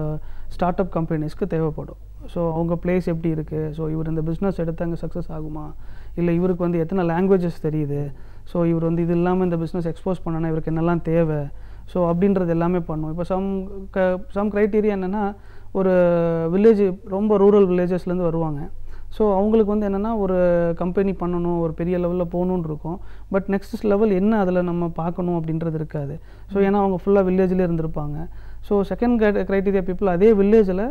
[SPEAKER 5] ஸ்டார்ட் அப் கம்பெனிஸ்க்கு தேவைப்படும். ஸோ அவங்க பிளேஸ் எப்படி இருக்குது, ஸோ இவர் இந்த பிஸ்னஸ் எடுத்து அங்கே சக்ஸஸ் ஆகுமா, இல்லை இவருக்கு வந்து எத்தனை லாங்குவேஜஸ் தெரியுது, ஸோ இவர் வந்து இது இல்லாமல் இந்த பிஸ்னஸ் எக்ஸ்போஸ் பண்ணனா இவருக்கு என்னெல்லாம் தேவை, ஸோ அப்படின்றது எல்லாமே பண்ணுவோம். இப்போ சம் க்ரைட்டீரியா என்னென்னா, ஒரு வில்லேஜ் ரொம்ப ரூரல் வில்லேஜஸ்லேருந்து வருவாங்க. ஸோ அவங்களுக்கு வந்து என்னென்னா ஒரு கம்பெனி பண்ணணும், ஒரு பெரிய லெவலில் போகணுன்னு இருக்கும். பட் நெக்ஸ்ட் லெவல் என்ன அதில் நம்ம பார்க்கணும் அப்படின்றது இருக்காது. ஸோ ஏன்னா அவங்க ஃபுல்லாக வில்லேஜ்லேயே இருந்திருப்பாங்க. ஸோ செகண்ட் க்ரைட்டீரியா பீப்புள் அதே வில்லேஜில்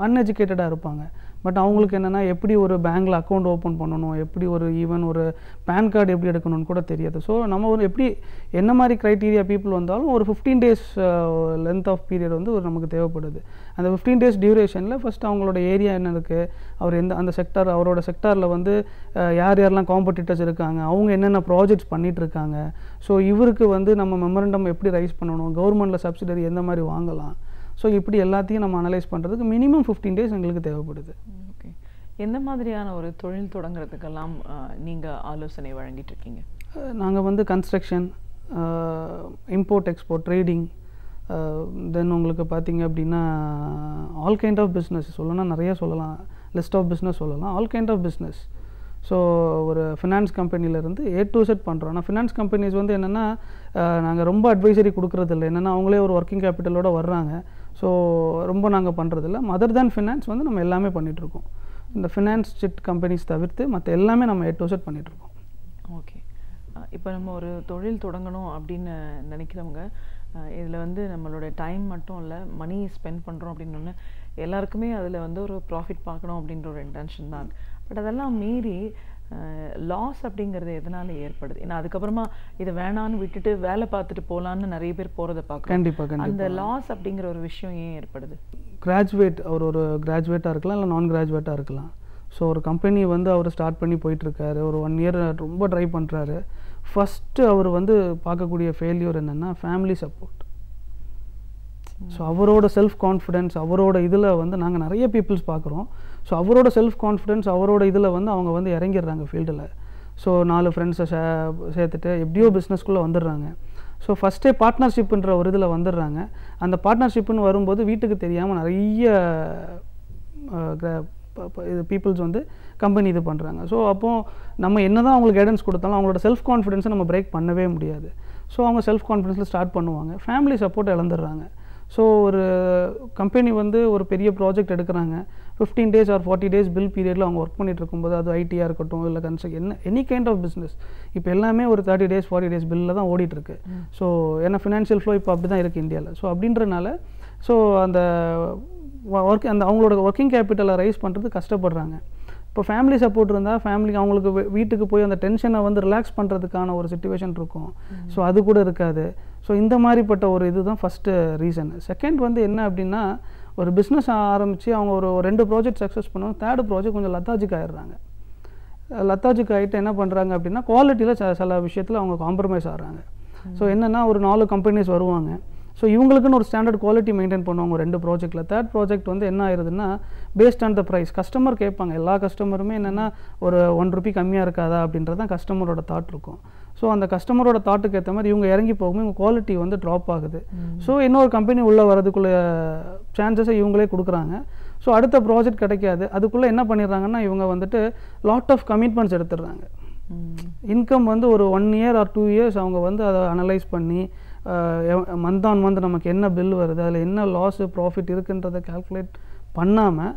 [SPEAKER 5] அன்எஜுகேட்டடாக இருப்பாங்க. பட் அவங்களுக்கு என்னென்னா எப்படி ஒரு பேங்க்கில் அக்கௌண்ட் ஓப்பன் பண்ணணும், எப்படி ஒரு ஈவன் ஒரு பேன் கார்டு எப்படி எடுக்கணும்னு கூட தெரியாது. ஸோ நம்ம ஒரு எப்படி என்ன மாதிரி க்ரைட்டீரியா பீப்புள் வந்தாலும் ஒரு 15 days லென்த் ஆஃப் பீரியட் வந்து ஒரு நமக்கு தேவைப்படுது. அந்த 15 days டியூரேஷனில் ஃபஸ்ட் அவங்களோட ஏரியா என்ன இருக்குது, அவர் அந்த செக்டார், அவரோட செக்டாரில் வந்து யாரெல்லாம் காம்படிட்டர்ஸ் இருக்காங்க, அவங்க என்னென்ன ப்ராஜெக்ட்ஸ் பண்ணிகிட்ருக்காங்க, ஸோ இவருக்கு வந்து நம்ம மெமரண்டம் எப்படி ரைஸ் பண்ணணும், கவர்மெண்ட்டில் சப்சிடரி எந்த மாதிரி வாங்கலாம், ஸோ இப்படி எல்லாத்தையும் நம்ம அனலைஸ் பண்ணுறதுக்கு மினிமம் 15 days எங்களுக்கு தேவைப்படுது.
[SPEAKER 4] ஓகே. எந்த மாதிரியான ஒரு தொழில் தொடங்குறதுக்கெல்லாம் நீங்கள் ஆலோசனை வழங்கிட்டு இருக்கீங்க?
[SPEAKER 5] நாங்கள் வந்து கன்ஸ்ட்ரக்ஷன், இம்போர்ட் எக்ஸ்போர்ட், ட்ரேடிங், தென் உங்களுக்கு பார்த்தீங்க அப்படின்னா ஆல் கைண்ட் ஆஃப் பிஸ்னஸ் சொல்லணும்னா நிறைய சொல்லலாம், லிஸ்ட் ஆஃப் பிஸ்னஸ் சொல்லலாம், all kind of business. So ஒரு ஃபினான்ஸ் கம்பெனிலேருந்து A to Z பண்ணுறோம். ஆனால் ஃபினான்ஸ் கம்பெனிஸ் வந்து என்னென்னா நாங்கள் ரொம்ப அட்வைசரி கொடுக்குறதில்ல. என்னென்னா அவங்களே ஒரு ஒர்க்கிங் கேபிட்டலோடு வர்றாங்க. ஸோ ரொம்ப நாங்கள் பண்ணுறதில்ல. மதர் தேன் ஃபினான்ஸ் வந்து நம்ம எல்லாமே பண்ணிகிட்ருக்கோம். இந்த ஃபினான்ஸ் சிட் கம்பெனிஸ் தவிர்த்து மற்ற எல்லாமே நம்ம A to Z பண்ணிகிட்ருக்கோம்.
[SPEAKER 4] ஓகே. இப்போ நம்ம ஒரு தொழில் தொடங்கணும் அப்படின்னு நினைக்கிறவங்க இதில் வந்து நம்மளோட டைம் மட்டும் இல்லை, மணி ஸ்பெண்ட் பண்ணுறோம் அப்படின்னு எல்லாருக்குமே அதில் வந்து ஒரு ப்ராஃபிட் பார்க்கணும் அப்படின்ற ஒரு இன்டென்ஷன் தான். பட் அதெல்லாம் மீறி லாஸ் அப்படிங்கிறது எதனால் ஏற்படுது? ஏன்னா அதுக்கப்புறமா இதை வேணான்னு விட்டுட்டு வேலை பார்த்துட்டு போகலான்னு நிறைய பேர் போகிறத பார்க்க.
[SPEAKER 5] கண்டிப்பாக
[SPEAKER 4] அந்த லாஸ் அப்படிங்கிற ஒரு விஷயம் ஏன் ஏற்படுது?
[SPEAKER 5] கிராஜுவேட், அவர் ஒரு கிராஜுவேட்டாக இருக்கலாம், இல்லை நான் கிராஜுவேட்டாக இருக்கலாம். ஸோ ஒரு கம்பெனி வந்து அவர் ஸ்டார்ட் பண்ணி போயிட்டுருக்காரு, ஒரு 1 year ரொம்ப ட்ரை பண்ணுறாரு. ஃபஸ்ட்டு அவர் வந்து பார்க்கக்கூடிய ஃபெயில்யூர் என்னென்னா ஃபேமிலி சப்போர்ட். ஸோ அவரோட செல்ஃப் கான்ஃபிடென்ஸ், அவரோட இதில் வந்து நாங்கள் நிறைய பீப்புள்ஸ் பார்க்குறோம். ஸோ அவரோட செல்ஃப் கான்ஃபிடென்ஸ், அவரோட இதில் வந்து அவங்க வந்து இறங்கிடுறாங்க ஃபீல்டில். ஸோ 4 ஃப்ரெண்ட்ஸை சேர்த்துட்டு எப்படியோ பிஸ்னஸ்குள்ளே வந்துடுறாங்க. ஸோ ஃபஸ்ட்டே பார்ட்னர்ஷிப்புன்ற ஒரு இதில் வந்துடுறாங்க. அந்த பார்ட்னர்ஷிப்புன்னு வரும்போது வீட்டுக்கு தெரியாமல் நிறைய இது பீப்புள்ஸ் வந்து கம்பெனி இது பண்ணுறாங்க. ஸோ அப்போது நம்ம என்ன தான் அவங்களுக்கு கைடன்ஸ் கொடுத்தாலும் அவங்களோட செல்ஃப் கான்ஃபிடென்ஸை நம்ம பிரேக் பண்ணவே முடியாது. ஸோ அவங்க செல்ஃப் கான்ஃபிடென்ஸில் ஸ்டார்ட் பண்ணுவாங்க, ஃபேமிலி சப்போர்ட் இழந்துடுறாங்க. ஸோ ஒரு கம்பெனி வந்து ஒரு பெரிய ப்ராஜெக்ட் எடுக்கிறாங்க, 15 days or 40 days பில் பீரியடில் அவங்க ஒர்க் பண்ணிட்டு இருக்கும்போது, அது ஐடியாக இருக்கட்டும் இல்லை construction any kind of business, இப்போ எல்லாமே ஒரு 30 days 40 days பில்லில் தான் ஓடிட்டுருக்கு. ஸோ ஏன்னா ஃபினான்ஷியல் ஃப்ளோ இப்போ அப்படி தான் இருக்குது இந்தியாவில். ஸோ அப்படின்றனால ஸோ அந்த அவங்களோட ஒர்க்கிங் கேபிட்டலை ரைஸ் பண்ணுறது கஷ்டப்படுறாங்க. இப்போ ஃபேமிலி சப்போர்ட் இருந்தால் ஃபேமிலிக்கு அவங்களுக்கு வீட்டுக்கு போய் அந்த டென்ஷனை வந்து ரிலாக்ஸ் பண்ணுறதுக்கான ஒரு சிச்சுவேஷன் இருக்கும். ஸோ அது கூட இருக்காது. ஸோ இந்த மாதிரிப்பட்ட ஒரு இது தான் ஃபஸ்ட்டு ரீசன். செகண்ட் வந்து என்ன அப்படின்னா, ஒரு பிஸ்னஸ் ஆரம்பித்து அவங்க ஒரு 2 ப்ராஜெக்ட் சக்ஸஸ் பண்ணுவாங்க, 3rd ப்ராஜெக்ட் கொஞ்சம் லத்தாஜிக் ஆகிடுறாங்க. லத்தாஜிக் ஆகிட்டு என்ன பண்ணுறாங்க அப்படின்னா, குவாலிட்டியில் சில விஷயத்தில் அவங்க காம்ப்ரமைஸ் ஆகிறாங்க. ஸோ என்னென்னா ஒரு 4 கம்பெனிஸ் வருவாங்க. ஸோ இவங்களுக்குன்னு ஒரு ஸ்டாண்டர்ட் குவாலிட்டி மெயின்டைன் பண்ணுவாங்க 2 ப்ராஜெக்ட்டில். 3rd ப்ராஜெக்ட் வந்து என்ன ஆயிருதுன்னா, based on the price customer கேட்பாங்க. எல்லா கஸ்டமருமே என்னென்னா ஒரு 1 ரூபி கம்மியாக இருக்காதா அப்படின்றது தான் கஸ்டமரோட தாட் இருக்கும். ஸோ அந்த கஸ்டமரோட தாட்டுக்கு ஏற்ற மாதிரி இவங்க இறங்கி போகும்போது இவங்க குவாலிட்டி வந்து ட்ராப் ஆகுது. ஸோ இன்னொரு கம்பெனி உள்ளே வரதுக்குள்ள சான்சஸை இவங்களே கொடுக்குறாங்க. ஸோ அடுத்த ப்ராஜெக்ட் கிடைக்காது. அதுக்குள்ளே என்ன பண்ணிடுறாங்கன்னா, இவங்க வந்துட்டு லாட் ஆஃப் கமிட்மெண்ட்ஸ் எடுத்துடுறாங்க. இன்கம் வந்து ஒரு 1 year or 2 years அவங்க வந்து அதை அனலைஸ் பண்ணி மந்த் ஆன் மந்த் நமக்கு என்ன பில் வருது, அதில் என்ன லாஸு ப்ராஃபிட் இருக்குன்றதை கால்குலேட் பண்ணாமல்,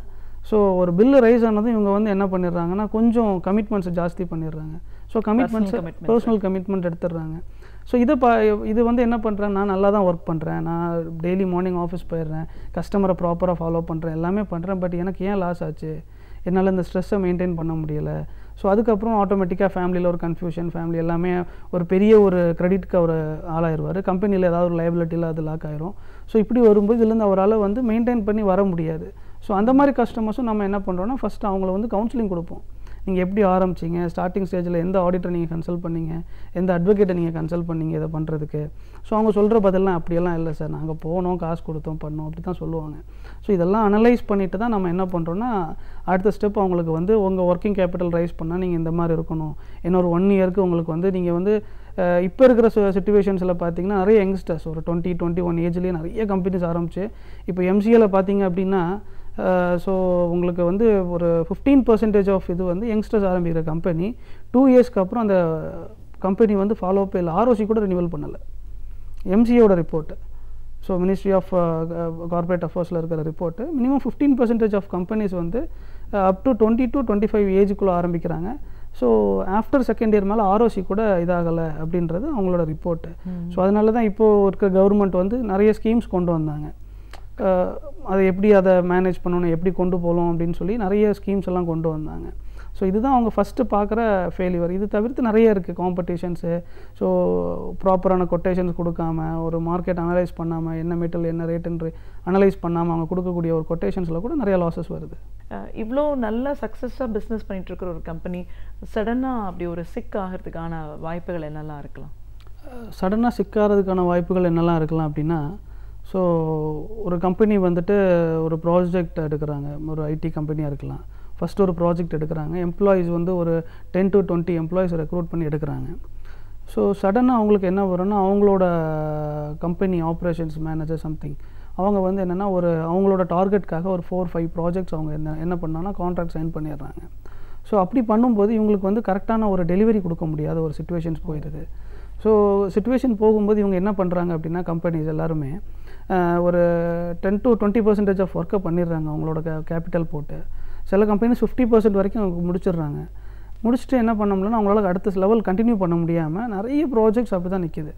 [SPEAKER 5] ஸோ ஒரு பில்லு ரைஸ் ஆனதும் இவங்க வந்து என்ன பண்ணிடுறாங்கன்னா கொஞ்சம் கமிட்மெண்ட்ஸை ஜாஸ்தி பண்ணிடுறாங்க. ஸோ கமிட்மெண்ட்ஸை பர்சனல் கமிட்மெண்ட் எடுத்துடுறாங்க. ஸோ இது வந்து என்ன பண்ணுறேன், நான் நல்லா தான் ஒர்க் பண்ணுறேன், நான் டெய்லி மார்னிங் ஆஃபீஸ் போயிடுறேன், கஸ்டமரை ப்ராப்பராக ஃபாலோ பண்ணுறேன், எல்லாமே பண்ணுறேன், பட் எனக்கு ஏன் லாஸ் ஆச்சு, என்னால் இந்த ஸ்ட்ரெஸ்ஸை மெயின்டைன் பண்ண முடியலை. ஸோ அதுக்கப்புறம் ஆட்டோமேட்டிக்காக ஃபேமிலியில் ஒரு கன்ஃபியூஷன், ஃபேமிலி எல்லாமே ஒரு பெரிய ஒரு கிரெடிட்க்கு அவர் ஆளாயிருவார், கம்பெனியில் ஏதாவது ஒரு லைபிலிட்டியில் அது லாக் ஆயிரும். ஸோ இப்படி வரும்போது இதுலேருந்து அவரால் வந்து மெயின்டைன் பண்ணி வர முடியாது. ஸோ அந்த மாதிரி கஸ்டமர்ஸும் நம்ம என்ன பண்ணுறோன்னா, ஃபஸ்ட்டு அவங்கள வந்து கவுன்சிலிங் கொடுப்போம். நீங்கள் எப்படி ஆரம்பிச்சிங்க, ஸ்டார்டிங் ஸ்டேஜில் எந்த ஆடிட்டரை நீங்கள் கன்சல்ட் பண்ணீங்க, எந்த அட்வொகேட்டை நீங்கள் கன்சல்ட் பண்ணீங்க இதை பண்ணுறதுக்கு. ஸோ அவங்க சொல்கிற பதிலாம் அப்படியெல்லாம் இல்லை சார், நாங்கள் போனோம், காசு கொடுத்தோம், பண்ணோம், அப்படி தான் சொல்லுவாங்க. ஸோ இதெல்லாம் அனலைஸ் பண்ணிவிட்டு தான் நம்ம என்ன பண்ணுறோன்னா அடுத்த ஸ்டெப் அவங்களுக்கு வந்து உங்கள் ஒர்க்கிங் கேபிட்டல் ரைஸ் பண்ணால் நீங்கள் இந்த மாதிரி இருக்கணும், இன்னொரு 1 இயருக்கு உங்களுக்கு வந்து நீங்கள் வந்து இப்போ இருக்கிற சிச்சுவேஷன்ஸில் பார்த்தீங்கன்னா நிறைய யங்ஸ்டர்ஸ் ஒரு 20-21 ஏஜ்லேயே நிறைய கம்பெனிஸ் ஆரம்பிச்சு இப்போ எம்சிஏல பார்த்தீங்க அப்படின்னா ஸோ உங்களுக்கு வந்து ஒரு 15% ஆஃப் இது வந்து யங்ஸ்டர்ஸ் ஆரம்பிக்கிற கம்பெனி 2 இயர்ஸ்க்கு அப்புறம் அந்த கம்பெனி வந்து ஃபாலோ அப் இல்லை, ஆர்ஓசி கூட ரினிவல் பண்ணலை. எம்சிஏவோட report, so ministry of corporate அஃபேர்ஸில் இருக்கிற ரிப்போர்ட்டு மினிமம் 15% ஆஃப் கம்பெனிஸ் வந்து அப் டு 20 to 25 ஏஜுக்குள்ளே ஆரம்பிக்கிறாங்க. ஸோ ஆஃப்டர் செகண்ட் இயர் மேலே ஆர்ஓசி கூட இதாகலை அப்படின்றது அவங்களோட ரிப்போர்ட்டு. ஸோ அதனால தான் இப்போது இருக்கிற கவர்மெண்ட் வந்து நிறைய ஸ்கீம்ஸ் கொண்டு வந்தாங்க. அதை எப்படி அதை மேனேஜ் பண்ணணும், எப்படி கொண்டு போகலாம் அப்படின்னு சொல்லி நிறைய ஸ்கீம்ஸ் எல்லாம் கொண்டு வந்தாங்க. ஸோ இதுதான் அவங்க ஃபஸ்ட்டு பார்க்குற ஃபெயிலியர். இது தவிர்த்து நிறைய இருக்குது காம்படிஷன்ஸு. ஸோ ப்ராப்பரான கொட்டேஷன்ஸ் கொடுக்காம, ஒரு மார்க்கெட் அனலைஸ் பண்ணாமல், என்ன மெட்டல் என்ன ரேட்டுன்னு அனலைஸ் பண்ணாமல் அவங்க கொடுக்கக்கூடிய ஒரு கொட்டேஷன்ஸில் கூட நிறைய லாஸஸ் வருது.
[SPEAKER 4] இவ்வளோ நல்ல சக்ஸஸாக பிஸ்னஸ் பண்ணிகிட்ருக்கிற ஒரு கம்பெனி சடனாக அப்படி ஒரு சிக் ஆகிறதுக்கான வாய்ப்புகள் என்னெல்லாம் இருக்கலாம்?
[SPEAKER 5] சடனாக சிக்காகிறதுக்கான வாய்ப்புகள் என்னெல்லாம் இருக்கலாம் அப்படின்னா, ஸோ ஒரு கம்பெனி வந்துட்டு ஒரு ப்ராஜெக்ட் எடுக்கிறாங்க, ஒரு ஐடி கம்பெனியாக இருக்கலாம். ஃபஸ்ட்டு ஒரு ப்ராஜெக்ட் எடுக்கிறாங்க, எம்ப்ளாயீஸ் வந்து ஒரு 10 to 20 எம்ப்ளாயீஸ் ரெக்ரூட் பண்ணி எடுக்கிறாங்க. ஸோ சடனாக அவங்களுக்கு என்ன வரும்னா அவங்களோட கம்பெனி ஆப்ரேஷன்ஸ் மேனேஜர் சம்திங் அவங்க வந்து என்னென்னா அவங்களோட டார்கெட்டுக்காக ஒரு 4-5 ப்ராஜெக்ட்ஸ் அவங்க என்ன பண்ணாங்கன்னா கான்ட்ராக்ட் சைன் பண்ணிடுறாங்க. ஸோ அப்படி பண்ணும்போது இவங்களுக்கு வந்து கரெக்டான ஒரு டெலிவரி கொடுக்க முடியாத ஒரு சிச்சுவேஷன்ஸ் போயிடுது. ஸோ சிச்சுவேஷன் போகும்போது இவங்க என்ன பண்ணுறாங்க அப்படின்னா கம்பெனிஸ் எல்லாருமே ஒரு 10 to 20% ஆஃப் ஒர்க்கை பண்ணிடுறாங்க அவங்களோட கேபிட்டல் போட்டு. சில கம்பெனிஸ் 50% வரைக்கும் அவங்க முடிச்சிடுறாங்க. முடிச்சுட்டு என்ன பண்ண முடியலன்னா அவங்களால அடுத்த லெவல் கண்டினியூ பண்ண முடியாமல் நிறைய ப்ராஜெக்ட்ஸ் அப்படி தான் நிற்கிது.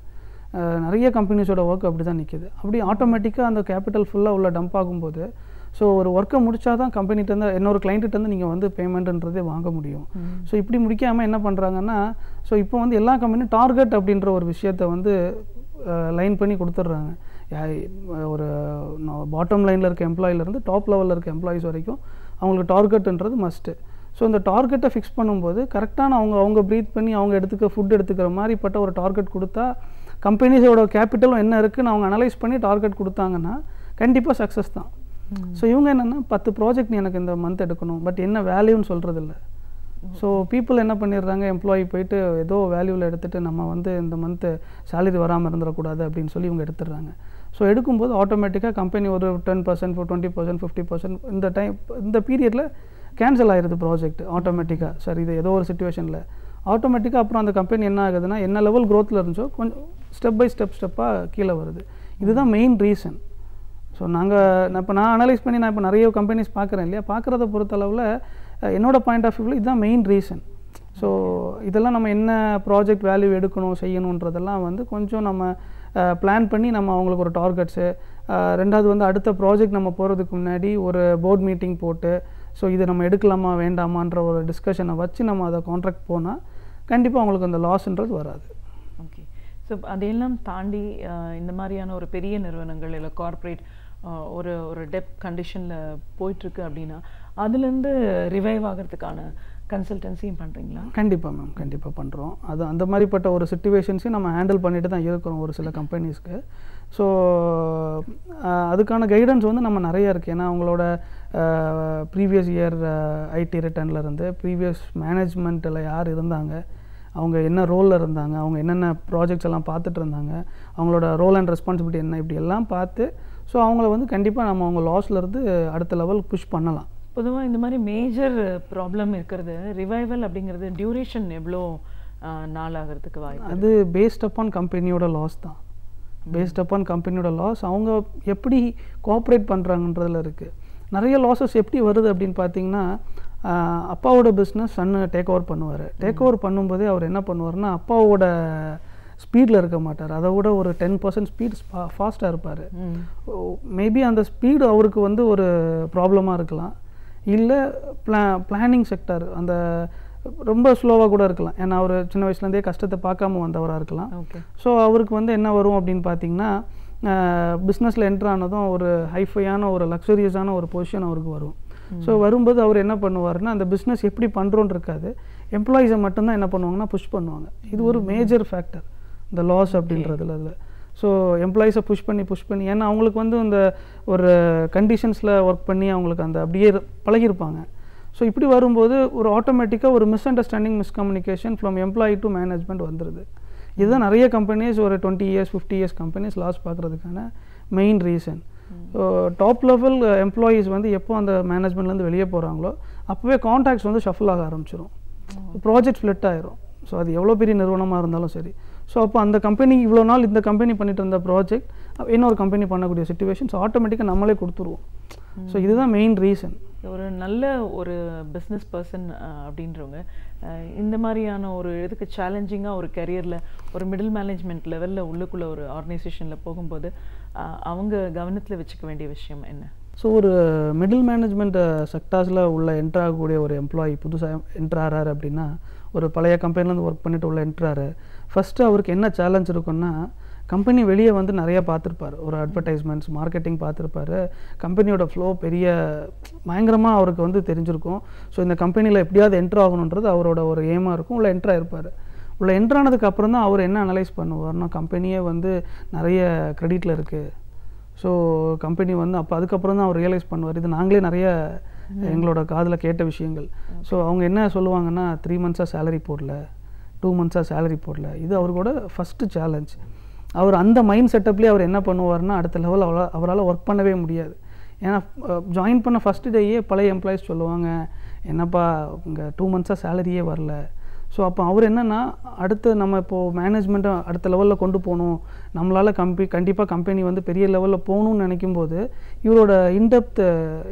[SPEAKER 5] நிறைய கம்பெனிஸோட ஒர்க் அப்படி தான் நிற்கிது. அப்படி ஆட்டோமேட்டிக்காக அந்த கேபிட்டல் ஃபுல்லாக உள்ள டம்ப் ஆகும்போது ஸோ ஒரு ஒர்க்கை முடித்தா தான் கம்பெனிட்டேருந்து இன்னொரு கிளைண்ட்டுலேருந்து நீங்கள் வந்து பேமெண்ட்டுன்றதே வாங்க முடியும். ஸோ இப்படி முடிக்காமல் என்ன பண்ணுறாங்கன்னா ஸோ இப்போ வந்து எல்லா கம்பெனியும் டார்கெட் அப்படின்ற ஒரு விஷயத்தை வந்து லைன் பண்ணி கொடுத்துட்றாங்க. ஒரு பாட்டம் லைனில் இருக்க எம்ப்ளாயிலேருந்து டாப் லெவலில் இருக்க எம்ப்ளாயீஸ் வரைக்கும் அவங்களுக்கு டார்கெட்டுன்றது மஸ்ட்டு. ஸோ இந்த டார்கெட்டை ஃபிக்ஸ் பண்ணும்போது கரெக்டான அவங்க ப்ரீத் பண்ணி அவங்க ஃபுட் எடுத்துக்கிற மாதிரிப்பட்ட ஒரு டார்கெட் கொடுத்தா கம்பெனிஸோட கேபிட்டலும் என்ன இருக்குதுன்னு அவங்க அனலைஸ் பண்ணி டார்கெட் கொடுத்தாங்கன்னா கண்டிப்பாக சக்ஸஸ் தான். ஸோ இவங்க என்னென்னா 10 ப்ராஜெக்ட் எனக்கு இந்த மந்த் எடுக்கணும், பட் என்ன வேல்யூன்னு சொல்கிறதில்ல. ஸோ பீப்புள் என்ன பண்ணிடுறாங்க, எம்ப்ளாயி போயிட்டு ஏதோ வேல்யூவில் எடுத்துகிட்டு நம்ம வந்து இந்த மந்த்து சேலரி வராமல் இருந்துடக்கூடாது அப்படின்னு சொல்லி இவங்க எடுத்துடுறாங்க. ஸோ எடுக்கும்போது ஆட்டோமேட்டிக்காக கம்பெனி ஒரு 10%, 20%, 50% இந்த பீரியடில் கேன்சல் ஆகிடுது ப்ராஜெக்ட் ஆட்டோமேட்டிக்காக. சார் இது ஏதோ ஒரு சிச்சுவேஷனில் ஆட்டோமேட்டிக்காக அப்புறம் அந்த கம்பெனி என்ன ஆகுதுன்னா என்ன லெவல் க்ரோத்தில் இருந்துச்சோ கொஞ்சம் ஸ்டெப் பை ஸ்டெப்பாக கீழே வருது. இதுதான் மெயின் ரீசன். ஸோ நான் அனலைஸ் பண்ணி நான் இப்போ நிறைய கம்பெனிஸ் பார்க்குறேன் இல்லையா, பார்க்குறத பொறுத்தளவில் என்னோடய பாயிண்ட் ஆஃப் வியூவில் இதுதான் மெயின் ரீசன். ஸோ இதெல்லாம் நம்ம என்ன ப்ராஜெக்ட் வேல்யூ எடுக்கணும் செய்யணுன்றதெல்லாம் வந்து கொஞ்சம் நம்ம பிளான் பண்ணி நம்ம அவங்களுக்கு ஒரு டார்கெட்ஸு, ரெண்டாவது வந்து அடுத்த ப்ராஜெக்ட் நம்ம போகிறதுக்கு முன்னாடி ஒரு போர்ட் மீட்டிங் போட்டு ஸோ இதை நம்ம எடுக்கலாமா வேண்டாமான்ற ஒரு டிஸ்கஷனை வச்சு நம்ம அதை கான்ட்ராக்ட் போனால் கண்டிப்பாக அவங்களுக்கு அந்த லாஸ்ன்றது வராது.
[SPEAKER 4] ஓகே. ஸோ அதையெல்லாம் தாண்டி இந்த மாதிரியான ஒரு பெரிய நிறுவனங்கள் இல்லை கார்ப்பரேட் ஒரு டெப் கண்டிஷனில் போயிட்டுருக்கு அப்படின்னா அதுலேருந்து ரிவைவ் ஆகிறதுக்கான கன்சல்டன்சியும் பண்ணுறீங்களா?
[SPEAKER 5] கண்டிப்பாக மேம், கண்டிப்பாக பண்ணுறோம். அது அந்த மாதிரிப்பட்ட ஒரு சிச்சுவேஷன்ஸையும் நம்ம ஹேண்டில் பண்ணிட்டு தான் இருக்கிறோம் ஒரு சில கம்பெனிஸ்க்கு. ஸோ அதுக்கான கைடன்ஸ் வந்து நம்ம நிறையா இருக்குது. ஏன்னா அவங்களோட ப்ரீவியஸ் இயர் ஐடி ரிட்டர்ன்லேருந்து ப்ரீவியஸ் மேனேஜ்மெண்ட்டில் யார் இருந்தாங்க, அவங்க என்ன ரோலில் இருந்தாங்க, அவங்க என்னென்ன ப்ராஜெக்ட்ஸ் எல்லாம் பார்த்துட்டு இருந்தாங்க, அவங்களோட ரோல் அண்ட் ரெஸ்பான்சிபிலிட்டி என்ன, இப்படி எல்லாம் பார்த்து ஸோ அவங்கள வந்து கண்டிப்பாக நம்ம அவங்க லாஸ்லேருந்து அடுத்த லெவல் புஷ் பண்ணலாம்.
[SPEAKER 4] பொதுவாக இந்த மாதிரி மேஜர் ப்ராப்ளம் இருக்கிறது ரிவைவல் அப்படிங்கிறது டியூரேஷன் எவ்வளோ நாள் ஆகிறதுக்கு வாய்ப்பு?
[SPEAKER 5] அது பேஸ்ட் அப்பான் கம்பெனியோட லாஸ் தான். பேஸ்ட் அப்பான் கம்பெனியோட லாஸ் அவங்க எப்படி கோஆப்ரேட் பண்ணுறாங்கன்றதுல இருக்குது. நிறைய லாஸஸ் எப்படி வருது அப்படின்னு பார்த்தீங்கன்னா அப்பாவோட பிஸ்னஸ் சன்னு டேக் ஓவர் பண்ணுவார். டேக் ஓவர் பண்ணும்போதே அவர் என்ன பண்ணுவார்னா அப்பாவோட ஸ்பீடில் இருக்க மாட்டார், அதை விட ஒரு 10% ஸ்பீட் ஃபாஸ்ட்டாக இருப்பார். மேபி அந்த ஸ்பீடு அவருக்கு வந்து ஒரு ப்ராப்ளமாக இருக்கலாம், இல்லை பிளானிங் செக்டர் அந்த ரொம்ப ஸ்லோவாக கூட இருக்கலாம். ஏன்னா அவர் சின்ன வயசுலேருந்தே கஷ்டத்தை பார்க்காம வந்தவராக இருக்கலாம். ஸோ அவருக்கு வந்து என்ன வரும் அப்படின்னு பார்த்தீங்கன்னா பிஸ்னஸில் என்ட்ரு ஆனதும் ஒரு ஹைஃபையான ஒரு லக்ஸரியஸான ஒரு பொசிஷன் அவருக்கு வரும். ஸோ வரும்போது அவர் என்ன பண்ணுவாருன்னா அந்த பிஸ்னஸ் எப்படி பண்ணுறோன்னு இருக்காது, எம்ப்ளாயீஸை மட்டும்தான் என்ன பண்ணுவாங்கன்னா புஷ் பண்ணுவாங்க. இது ஒரு மேஜர் ஃபேக்டர் இந்த லாஸ் அப்படின்றதுல. அதில் ஸோ எம்ப்ளாயீஸை புஷ் பண்ணி ஏன்னா அவங்களுக்கு வந்து இந்த ஒரு கண்டிஷன்ஸில் ஒர்க் பண்ணி அவங்களுக்கு அந்த அப்படியே பழகிருப்பாங்க. ஸோ இப்படி வரும்போது ஒரு ஆட்டோமேட்டிக்காக ஒரு misunderstanding, miscommunication from employee to management வந்துடுது. இதுதான் நிறைய கம்பெனிஸ் ஒரு 20 years 50 years கம்பெனிஸ் லாஸ் பார்க்குறதுக்கான main reason. So top level employees வந்து எப்போ அந்த மேனேஜ்மெண்ட்லேருந்து வெளியே போகிறாங்களோ அப்போவே கான்ட்ராக்ட்ஸ் வந்து ஷஃபில் ஆக ஆரம்பிச்சிடும், ப்ராஜெக்ட் ஃப்ளிட் ஆயிரும். ஸோ அது எவ்வளோ பெரிய நிறுவனமாக இருந்தாலும் சரி. ஸோ அப்போ அந்த கம்பெனி இவ்வளோ நாள் இந்த கம்பெனி பண்ணிட்டு இருந்த ப்ராஜெக்ட் இன்னொரு கம்பெனி பண்ணக்கூடிய சுச்சுவேஷன்ஸ் ஆட்டோமேட்டிக்காக நம்மளே கொடுத்துருவோம். ஸோ இதுதான் மெயின் ரீசன்.
[SPEAKER 4] ஒரு நல்ல ஒரு பிஸ்னஸ் பர்சன் அப்படின்றவங்க இந்த மாதிரியான ஒரு இதுக்கு சேலஞ்சிங்காக ஒரு கரியரில் ஒரு மிடில் மேனேஜ்மெண்ட் லெவலில் உள்ளுக்குள்ளே ஒரு ஆர்கனைசேஷனில் போகும்போது அவங்க கவனத்தில் வச்சுக்க வேண்டிய விஷயம் என்ன?
[SPEAKER 5] ஸோ ஒரு மிடில் மேனேஜ்மெண்ட் செக்டார்ஸில் உள்ள என்ட்ரு ஆகக்கூடிய ஒரு எம்ப்ளாயி புதுசாக என்ட்ரு ஆகிறாரு அப்படின்னா, ஒரு பழைய கம்பெனிலேருந்து ஒர்க் பண்ணிட்டு உள்ள என்ட்ராரு, ஃபஸ்ட்டு அவருக்கு என்ன சேலஞ்ச் இருக்குன்னா, கம்பெனி வெளியே வந்து நிறையா பார்த்துருப்பார், ஒரு அட்வர்டைஸ்மெண்ட்ஸ் மார்க்கெட்டிங் பார்த்துருப்பாரு, கம்பெனியோட ஃப்ளோ பெரிய பயங்கரமாக அவருக்கு வந்து தெரிஞ்சிருக்கும். ஸோ இந்த கம்பெனியில் எப்படியாவது என்ட்ரு ஆகணுன்றது அவரோட ஒரு எய்மாக இருக்கும். உள்ள என்ட்ரு ஆகிருப்பார். உள்ள என்ட்ரு ஆனதுக்கு அப்புறம் தான் அவர் என்ன அனலைஸ் பண்ணுவார்னா, கம்பெனியே வந்து நிறைய கிரெடிட்டில் இருக்குது. ஸோ கம்பெனி வந்து அப்போ அதுக்கப்புறம் தான் அவர் ரியலைஸ் பண்ணுவார். இது நாங்களே நிறைய எங்களோட காதில் கேட்ட விஷயங்கள். ஸோ அவங்க என்ன சொல்லுவாங்கன்னா, 3 months சேலரி போடல, 2 months சேலரி போடல. இது அவரோட ஃபஸ்ட்டு சேலஞ்ச். அவர் அந்த மைண்ட் செட்டப்லேயே அவர் என்ன பண்ணுவார்னா, அடுத்த லெவல் அவரால் ஒர்க் பண்ணவே முடியாது. ஏன்னா ஜாயின் பண்ண ஃபஸ்ட்டு டேயே பழைய எம்ப்ளாயிஸ் சொல்லுவாங்க, என்னப்பா இங்கே 2 months சேலரியே வரல. ஸோ அப்போ அவர் என்னென்னா, அடுத்து நம்ம இப்போது மேனேஜ்மெண்ட்டை அடுத்த லெவலில் கொண்டு போகணும், நம்மளால் கண்டிப்பாக கம்பெனி வந்து பெரிய லெவலில் போகணும்னு நினைக்கும்போது இவரோட இன்டெப்த்,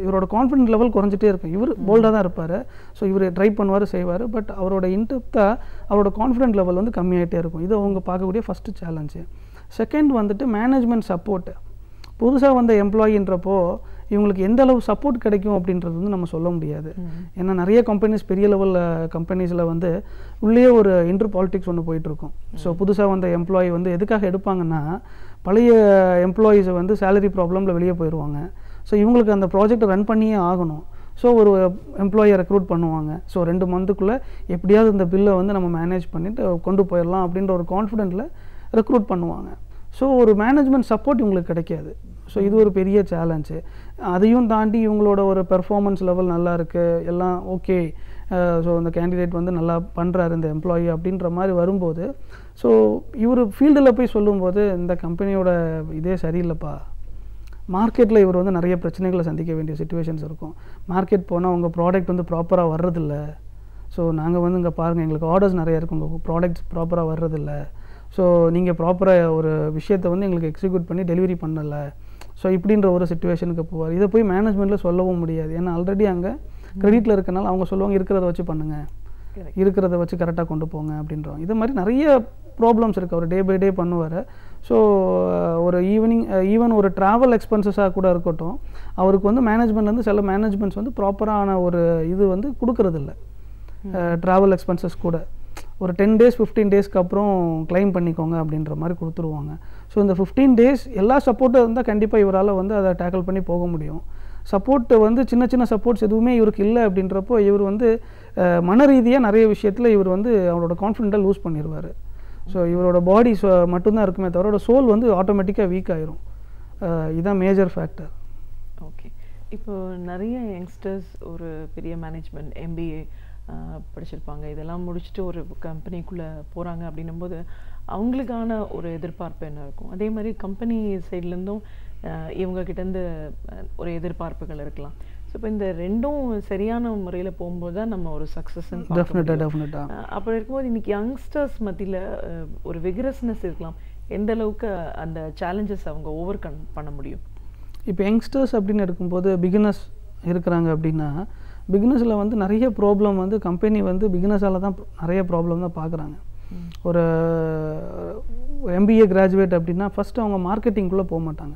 [SPEAKER 5] இவரோட கான்ஃபிடென்ட் லெவல் குறைஞ்சிட்டே இருக்கும். இவர் போல்டாக தான் இருப்பார். ஸோ இவர் ட்ரை பண்ணுவார், செய்வார். பட் அவரோட இன்டெப்த்தாக அவரோட கான்ஃபிடென்ட் லெவல் வந்து கம்மியாகிட்டே இருக்கும். இது அவங்க பார்க்கக்கூடிய ஃபஸ்ட்டு சேலஞ்சு. செகண்ட் வந்துட்டு மேனேஜ்மெண்ட் சப்போர்ட்டு. புதுசாக வந்த எம்ப்ளாயின்றப்போ இவங்களுக்கு எந்த அளவு சப்போர்ட் கிடைக்கும் அப்படின்றது வந்து நம்ம சொல்ல முடியாது. ஏன்னா நிறைய கம்பெனிஸ், பெரிய லெவலில் கம்பெனிஸில் வந்து உள்ளே ஒரு இன்டர் பாலிட்டிக்ஸ் ஒன்று போயிட்டுருக்கும். ஸோ புதுசாக வந்த எம்ப்ளாயி வந்து எதுக்காக எடுப்பாங்கன்னா, பழைய எம்ப்ளாயீஸை வந்து சேலரி ப்ராப்ளமில் வெளியே போயிடுவாங்க. ஸோ இவங்களுக்கு அந்த ப்ராஜெக்டை ரன் பண்ணியே ஆகணும். ஸோ ஒரு எம்ப்ளாயை ரெக்ரூட் பண்ணுவாங்க. ஸோ 2 monthக்குள்ளே எப்படியாவது இந்த பில்லை வந்து நம்ம மேனேஜ் பண்ணிவிட்டு கொண்டு போயிடலாம் அப்படின்ற ஒரு கான்ஃபிடென்ட்டில் ரெக்ரூட் பண்ணுவாங்க. ஸோ ஒரு மேனேஜ்மெண்ட் சப்போர்ட் இவங்களுக்கு கிடைக்காது. ஸோ இது ஒரு பெரிய சேலஞ்சு. அதையும் தாண்டி இவங்களோட ஒரு பெர்ஃபார்மன்ஸ் லெவல் நல்லா இருக்குது, எல்லாம் ஓகே, ஸோ அந்த கேண்டிடேட் வந்து நல்லா பண்ணுறாரு இந்த எம்ப்ளாயி அப்படின்ற மாதிரி வரும்போது, ஸோ இவர் ஃபீல்டில் போய் சொல்லும்போது, இந்த கம்பெனியோட இதே சரியில்லைப்பா, மார்க்கெட்டில் இவர் வந்து நிறைய பிரச்சனைகளை சந்திக்க வேண்டிய சுச்சுவேஷன்ஸ் இருக்கும். மார்க்கெட் போனால் உங்கள் ப்ராடக்ட் வந்து ப்ராப்பராக வர்றதில்ல. ஸோ நாங்கள் வந்து இங்கே பாருங்கள், எங்களுக்கு ஆர்டர்ஸ் நிறையா இருக்கும், உங்கள் ப்ராடக்ட்ஸ் ப்ராப்பராக வர்றதில்ல. ஸோ நீங்கள் ப்ராப்பராக ஒரு விஷயத்தை வந்து எங்களுக்கு எக்ஸிக்யூட் பண்ணி டெலிவரி பண்ணலை. ஸோ இப்படின்ற ஒரு சுச்சுவேஷனுக்கு போவார். இதை போய் மேனேஜ்மெண்ட்டில் சொல்லவும் முடியாது. ஏன்னா ஆல்ரெடி அங்கே கிரெடிட்டில் இருக்கனால அவங்க சொல்லுவாங்க, இருக்கிறத வச்சு பண்ணுங்கள், இருக்கிறத வச்சு கரெக்டாக கொண்டு போங்க அப்படின்றோம். இது மாதிரி நிறைய ப்ராப்ளம்ஸ் இருக்குது. அவர் டே பை டே பண்ணுவார். ஸோ ஒரு ஈவன் ஒரு ட்ராவல் எக்ஸ்பென்சஸாக கூட இருக்கட்டும், அவருக்கு வந்து மேனேஜ்மெண்ட்லேருந்து சில மேனேஜ்மெண்ட்ஸ் வந்து ப்ராப்பரான ஒரு இது வந்து கொடுக்கறதில்ல. ட்ராவல் எக்ஸ்பென்சஸ் கூட ஒரு 10 days 15 daysக்கு அப்புறம் கிளைம் பண்ணிக்கோங்க அப்படின்ற மாதிரி கொடுத்துருவாங்க. ஸோ இந்த 15 days எல்லா சப்போர்ட்டும் இருந்தால் கண்டிப்பாக இவரால் வந்து அதை டேக்கிள் பண்ணி போக முடியும். சப்போர்ட்டு வந்து சின்ன சின்ன சப்போர்ட்ஸ் எதுவுமே இவருக்கு இல்லை அப்படின்றப்போ இவர் வந்து மன ரீதியாக நிறைய விஷயத்தில் இவர் வந்து அவரோட கான்ஃபிடென்ட்டை லூஸ் பண்ணிடுவார். ஸோ இவரோட பாடி மட்டும்தான் இருக்குமே தவிர சோல் வந்து ஆட்டோமேட்டிக்காக வீக் ஆயிரும். இதுதான் மேஜர் ஃபேக்டர்.
[SPEAKER 4] ஓகே, இப்போ நிறைய யங்ஸ்டர்ஸ் ஒரு பெரிய மேனேஜ்மெண்ட் MBA படிச்சிருப்பாங்க, இதெல்லாம் முடிச்சுட்டு ஒரு கம்பெனிக்குள்ளே போகிறாங்க அப்படின்னும்போது அவங்களுக்கான ஒரு எதிர்பார்ப்பு என்ன இருக்கும்? அதே மாதிரி கம்பெனி சைட்லேருந்தும் இவங்ககிட்டேருந்து ஒரு எதிர்பார்ப்புகள் இருக்கலாம். ஸோ இப்போ இந்த ரெண்டும் சரியான முறையில் போகும்போது தான் நம்ம ஒரு சக்ஸஸ்.
[SPEAKER 5] டெஃபினட்டாக
[SPEAKER 4] அப்படி இருக்கும்போது இன்றைக்கி யங்ஸ்டர்ஸ் மத்தியில் ஒரு விகரஸ்னஸ் இருக்கலாம், எந்த அளவுக்கு அந்த சேலஞ்சஸ் அவங்க ஓவர் கம் பண்ண முடியும்?
[SPEAKER 5] இப்போ யங்ஸ்டர்ஸ் அப்படின்னு இருக்கும்போது பிகினர்ஸ் இருக்கிறாங்க அப்படின்னா, பிகினஸில் வந்து நிறைய ப்ராப்ளம் வந்து கம்பெனி வந்து பிகினஸால் தான் நிறைய ப்ராப்ளம் தான் பார்க்குறாங்க. ஒரு MBA கிராஜுவேட் அப்படின்னா ஃபஸ்ட்டு அவங்க மார்க்கெட்டிங்குள்ளே போக மாட்டாங்க.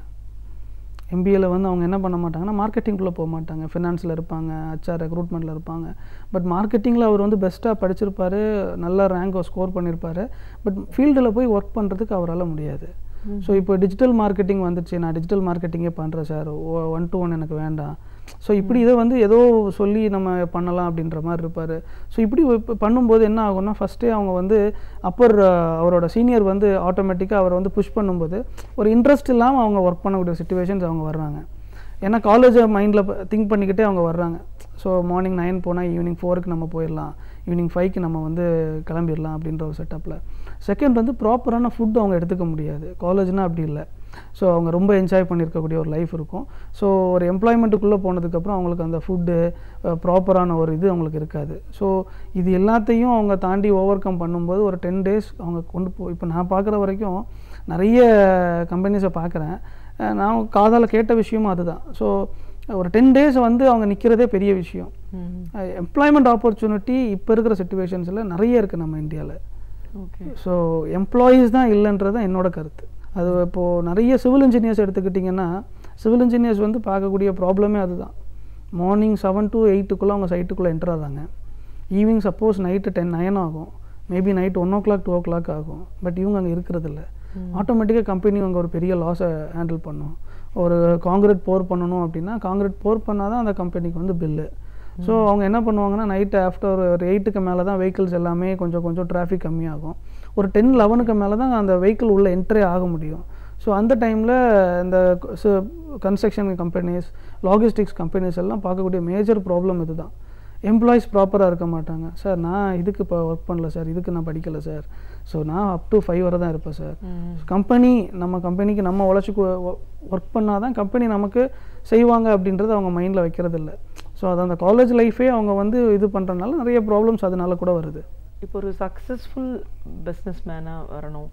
[SPEAKER 5] MBAவில் வந்து அவங்க என்ன பண்ண மாட்டாங்கன்னா மார்க்கெட்டிங்குள்ளே போக மாட்டாங்க. ஃபினான்ஸில் இருப்பாங்க, HR ரெக்ரூட்மெண்ட்டில் இருப்பாங்க. பட் மார்க்கெட்டிங்கில் அவர் வந்து பெஸ்ட்டாக படிச்சிருப்பார், நல்ல ரேங்கை ஸ்கோர் பண்ணியிருப்பார். பட் ஃபீல்டில் போய் ஒர்க் பண்ணுறதுக்கு அவரால் முடியாது. ஸோ இப்போ டிஜிட்டல் மார்க்கெட்டிங் வந்துச்சு, நான் டிஜிட்டல் மார்க்கெட்டிங்கே பண்ணுறேன் சார், 1-to-1 எனக்கு வேண்டாம், ஸோ இப்படி இதை வந்து ஏதோ சொல்லி நம்ம பண்ணலாம் அப்படின்ற மாதிரி இருப்பார். ஸோ இப்படி பண்ணும்போது என்ன ஆகும்னா, ஃபஸ்ட்டே அவங்க வந்து அவரோட சீனியர் வந்து ஆட்டோமேட்டிக்காக அவர் வந்து புஷ் பண்ணும்போது ஒரு இன்ட்ரெஸ்ட் இல்லாமல் அவங்க ஒர்க் பண்ணக்கூடிய சிச்சுவேஷன்ஸ் அவங்க வர்றாங்க. ஏன்னா காலேஜை மைண்டில் திங்க் பண்ணிக்கிட்டே அவங்க வர்றாங்க. ஸோ மார்னிங் 9 போனால் ஈவினிங் 4க்கு நம்ம போயிடலாம், ஈவினிங் 5க்கு நம்ம வந்து கிளம்பிடலாம் அப்படின்ற ஒரு செட்டப்பில். செகண்ட் வந்து ப்ராப்பரான ஃபுட் அவங்க எடுத்துக்க முடியாது. காலேஜ்னால் அப்படி இல்லை. ஸோ அவங்க ரொம்ப என்ஜாய் பண்ணியிருக்கக்கூடிய ஒரு லைஃப் இருக்கும். ஸோ ஒரு எம்ப்ளாய்மெண்ட்டுக்குள்ளே போனதுக்கப்புறம் அவங்களுக்கு அந்த ஃபுட்டு ப்ராப்பரான ஒரு இது அவங்களுக்கு இருக்காது. ஸோ இது எல்லாத்தையும் அவங்க தாண்டி ஓவர் கம் பண்ணும்போது ஒரு 10 days அவங்க இப்போ நான் பார்க்குற வரைக்கும் நிறைய கம்பெனிஸை பார்க்குறேன். நான் காதால் கேட்ட விஷயமும் அதுதான். ஸோ ஒரு 10 days வந்து அவங்க நிற்கிறதே பெரிய விஷயம். எம்ப்ளாய்மெண்ட் ஆப்பர்ச்சுனிட்டி இப்போ இருக்கிற சிச்சுவேஷன்ஸில் நிறைய இருக்குது நம்ம இந்தியாவில்.
[SPEAKER 4] ஓகே.
[SPEAKER 5] ஸோ எம்ப்ளாயீஸ் தான் இல்லைன்றது தான் என்னோட கருத்து. அது இப்போது நிறைய சிவில் இன்ஜினியர்ஸ் எடுத்துக்கிட்டிங்கன்னா, சிவில் இன்ஜினியர்ஸ் வந்து பார்க்கக்கூடிய ப்ராப்ளமே அதுதான். மார்னிங் 7 to 8க்குள்ளே அவங்க சைட்டுக்குள்ளே என்டர் ஆகிறாங்க. ஈவினிங் சப்போஸ் நைட்டு 9 ஆகும், மேபி நைட் 1 o'clock 2 o'clock ஆகும். பட் இவங்க அங்கே இருக்கிறதில்ல. ஆட்டோமேட்டிக்காக கம்பெனி அங்கே ஒரு பெரிய லாஸை ஹேண்டில் பண்ணும். ஒரு காங்கிரீட் போர் பண்ணணும் அப்படின்னா காங்கிரீட் போர் பண்ணால் தான் அந்த கம்பெனிக்கு வந்து பில்லு. ஸோ அவங்க என்ன பண்ணுவாங்கன்னா, நைட்டு ஆஃப்டர் ஒரு 8க்கு மேலே தான் வெஹிக்கிள்ஸ் எல்லாமே கொஞ்சம் டிராஃபிக் கம்மியாகும். ஒரு 10-11க்கு மேலே தான் அந்த வெஹிக்கிள் உள்ளே என்ட்ரே ஆக முடியும். ஸோ அந்த டைமில் இந்த கன்ஸ்ட்ரக்ஷன் கம்பெனிஸ், லாஜிஸ்டிக்ஸ் கம்பெனிஸ் எல்லாம் பார்க்கக்கூடிய மேஜர் ப்ராப்ளம் இது தான். எம்ப்ளாயீஸ் ப்ராப்பராக இருக்க மாட்டாங்க. சார் நான் இதுக்கு இப்போ ஒர்க் பண்ணல சார், இதுக்கு நான் படிக்கலை சார், ஸோ நான் up to 5 வரை தான் இருப்பேன் சார். நம்ம கம்பெனிக்கு நம்ம உழைச்சி ஒர்க் பண்ணால் தான் கம்பெனி நமக்கு செய்வாங்க அப்படின்றது அவங்க மைண்டில் வைக்கிறது இல்லை. ஸோ அது அந்த காலேஜ் லைஃபே அவங்க வந்து இது பண்ணுறதுனால நிறைய ப்ராப்ளம்ஸ் அதனால கூட வருது.
[SPEAKER 4] இப்போ ஒரு சக்ஸஸ்ஃபுல் பிஸ்னஸ் மேனாக வரணும்,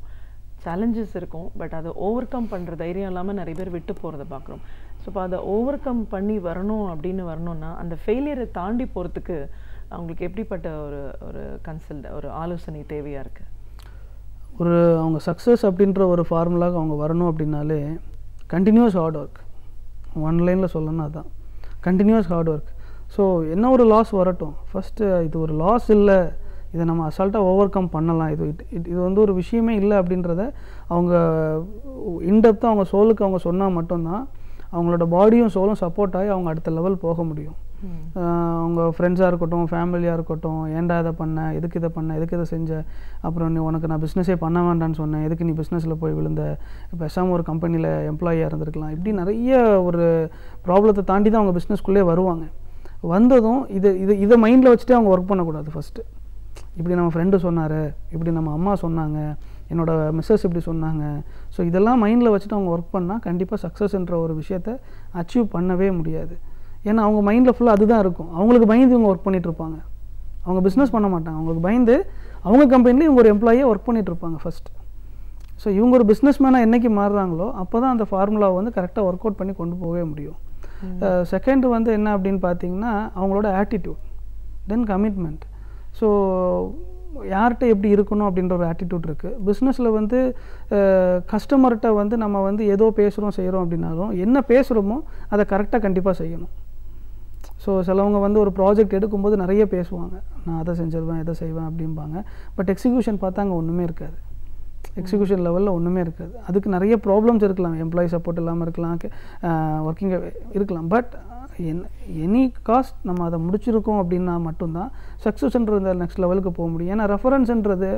[SPEAKER 4] சேலஞ்சஸ் இருக்கும். பட் அதை ஓவர் கம் பண்ணுற தைரியம் இல்லாமல் நிறைய பேர் விட்டு போகிறத பார்க்குறோம். ஸோ இப்போ அதை ஓவர் கம் பண்ணி வரணும்னா அந்த ஃபெயிலியரை தாண்டி போகிறதுக்கு அவங்களுக்கு எப்படிப்பட்ட ஒரு ஆலோசனை தேவையாக இருக்குது?
[SPEAKER 5] அவங்க சக்ஸஸ் அப்படின்ற ஒரு ஃபார்முலாவுக்கு அவங்க வரணும் அப்படின்னாலே கண்டினியூஸ் ஹார்ட் ஒர்க். ஒன் லைனில் சொல்லணும்னா அதுதான், கண்டினியூஸ் ஹார்ட் ஒர்க். ஸோ என்ன ஒரு லாஸ் வரட்டும், ஃபஸ்ட்டு இது ஒரு லாஸ் இல்லை, இதை நம்ம அசால்ட்டாக ஓவர் கம் பண்ணலாம், இது வந்து ஒரு விஷயமே இல்லை அப்படின்றத அவங்க இன்டெப்த்தாக அவங்க சோலுக்கு அவங்க சொன்னால் மட்டும்தான் அவங்களோட பாடியும் சோலும் சப்போர்ட் ஆகி அவங்க அடுத்த லெவல் போக முடியும். அவங்க ஃப்ரெண்ட்ஸாக இருக்கட்டும், ஃபேமிலியாக இருக்கட்டும், ஏன்டா இதை பண்ண, எதுக்கு இதை பண்ண, எதுக்கு இதை செஞ்ச, அப்புறம் உனக்கு நான் பிஸ்னஸே பண்ண வேண்டான்னு சொன்னேன், எதுக்கு நீ பிஸ்னஸில் போய் விழுந்த, பேசாமல் ஒரு கம்பெனியில் எம்ப்ளாயியாக இருந்திருக்கலாம், இப்படி நிறைய ஒரு ப்ராப்ளத்தை தாண்டி தான் அவங்க பிஸ்னஸ்க்குள்ளே வருவாங்க. வந்ததும் இதை மைண்டில் வச்சுட்டு அவங்க ஒர்க் பண்ணக்கூடாது. ஃபஸ்ட்டு இப்படி நம்ம ஃப்ரெண்டு சொன்னார், இப்படி நம்ம அம்மா சொன்னாங்க, என்னோடய மிஸ்ஸஸ் இப்படி சொன்னாங்க, ஸோ இதெல்லாம் மைண்டில் வச்சுட்டு அவங்க ஒர்க் பண்ணால் கண்டிப்பாக சக்ஸஸ்ன்ற ஒரு விஷயத்தை அச்சீவ் பண்ணவே முடியாது. ஏன்னா அவங்க மைண்டில் ஃபுல்லாக அதுதான் இருக்கும். அவங்களுக்கு பயந்து இவங்க ஒர்க் பண்ணிகிட்ருப்பாங்க, அவங்க பிஸ்னஸ் பண்ண மாட்டாங்க. அவங்களுக்கு பயந்து அவங்க கம்பெனியில் இவங்க ஒரு எம்ப்ளாயியாக ஒர்க் பண்ணிகிட்ருப்பாங்க ஃபஸ்ட்டு. ஸோ இவங்க ஒரு பிஸ்னஸ் மேனாக என்றைக்கு மாறுறாங்களோ அப்போ தான் அந்த ஃபார்முலாவை வந்து கரெக்டாக ஒர்க் அவுட் பண்ணி கொண்டு போகவே முடியும். செகண்ட் வந்து என்ன அப்படின்னு பார்த்தீங்கன்னா அவங்களோட ஆட்டிடியூட், தென் கமிட்மெண்ட். ஸோ யார்கிட்ட எப்படி இருக்கணும் அப்படின்ற ஒரு ஆட்டிடியூட் இருக்குது. பிஸ்னஸில் வந்து கஸ்டமர்கிட்ட வந்து நம்ம வந்து ஏதோ பேசுகிறோம் செய்கிறோம் அப்படின்னாலும் என்ன பேசுகிறோமோ அதை கரெக்டாக கண்டிப்பாக செய்யணும். ஸோ சிலவங்க வந்து ஒரு ப்ராஜெக்ட் எடுக்கும்போது நிறைய பேசுவாங்க, நான் அதை செஞ்சிருவேன் இதை செய்வேன் அப்படிம்பாங்க. பட் எக்ஸிக்யூஷன் பார்த்தா அங்கே ஒன்றுமே இருக்காது. எக்ஸிக்யூஷன் லெவலில் ஒன்றுமே இருக்காது. அதுக்கு நிறைய ப்ராப்ளம்ஸ் இருக்கலாம், எம்ப்ளாயி சப்போர்ட் இல்லாமல் இருக்கலாம், ஒர்க்கிங் இருக்கலாம். பட் எனி காஸ்ட் நம்ம அதை முடிச்சிருக்கோம் அப்படின்னா மட்டும்தான் சக்ஸஸ்ன்றது நெக்ஸ்ட் லெவலுக்கு போக முடியும். ஏன்னா ரெஃபரன்ஸ்ன்றது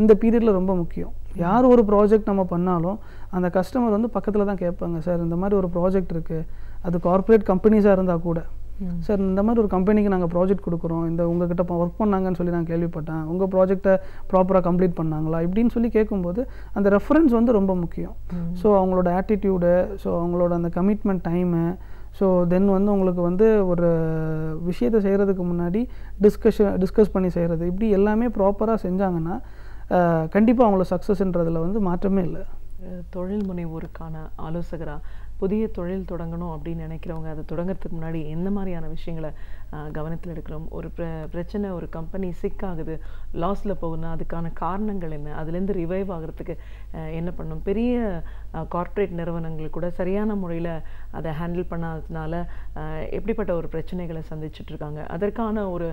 [SPEAKER 5] இந்த பீரியடில் ரொம்ப முக்கியம். யார் ஒரு ப்ராஜெக்ட் நம்ம பண்ணாலும் அந்த கஸ்டமர் வந்து பக்கத்தில் தான் கேட்பாங்க, சார் இந்த மாதிரி ஒரு ப்ராஜெக்ட் இருக்குது, அது கார்ப்பரேட் கம்பெனிஸாக இருந்தால் கூட, சார் இந்த மாதிரி ஒரு கம்பெனிக்கு நாங்கள் ப்ராஜெக்ட் கொடுக்குறோம், இந்த உங்ககிட்ட ஒர்க் பண்ணாங்கன்னு சொல்லி நான் கேள்விப்பட்டேன், உங்கள் ப்ராஜெக்டை ப்ராப்பராக கம்ப்ளீட் பண்ணாங்களா இப்படின்னு சொல்லி கேட்கும்போது அந்த ரெஃபரன்ஸ் வந்து ரொம்ப முக்கியம். ஸோ அவங்களோட ஆட்டிடியூடு, ஸோ அவங்களோட அந்த கமிட்மெண்ட் டைமு, ஸோ தென் வந்து உங்களுக்கு வந்து ஒரு விஷயத்தை செய்கிறதுக்கு முன்னாடி டிஸ்கஸ் பண்ணி செய்கிறது, இப்படி எல்லாமே ப்ராப்பராக செஞ்சாங்கன்னா கண்டிப்பாக அவங்கள சக்ஸஸ்ன்றதில் வந்து மாற்றமே இல்லை.
[SPEAKER 4] தொழில் முனைவோருக்கான ஆலோசகராக புதிய தொழில் தொடங்கணும் அப்படின்னு நினைக்கிறவங்க அதை தொடங்கிறதுக்கு முன்னாடி எந்த மாதிரியான விஷயங்களை கவனத்தில் எடுக்கிறோம்? ஒரு பிரச்சனை, ஒரு கம்பெனி சிக்காகுது, லாஸில் போகுதுன்னா அதுக்கான காரணங்கள் என்ன, அதுலேருந்து ரிவைவ் ஆகிறதுக்கு என்ன பண்ணணும்? பெரிய கார்ப்பரேட் நிறுவனங்கள் கூட சரியான முறையில் அதை ஹேண்டில் பண்ணாததுனால எப்படிப்பட்ட ஒரு பிரச்சனைகளை சந்திச்சுட்ருக்காங்க. அதற்கான ஒரு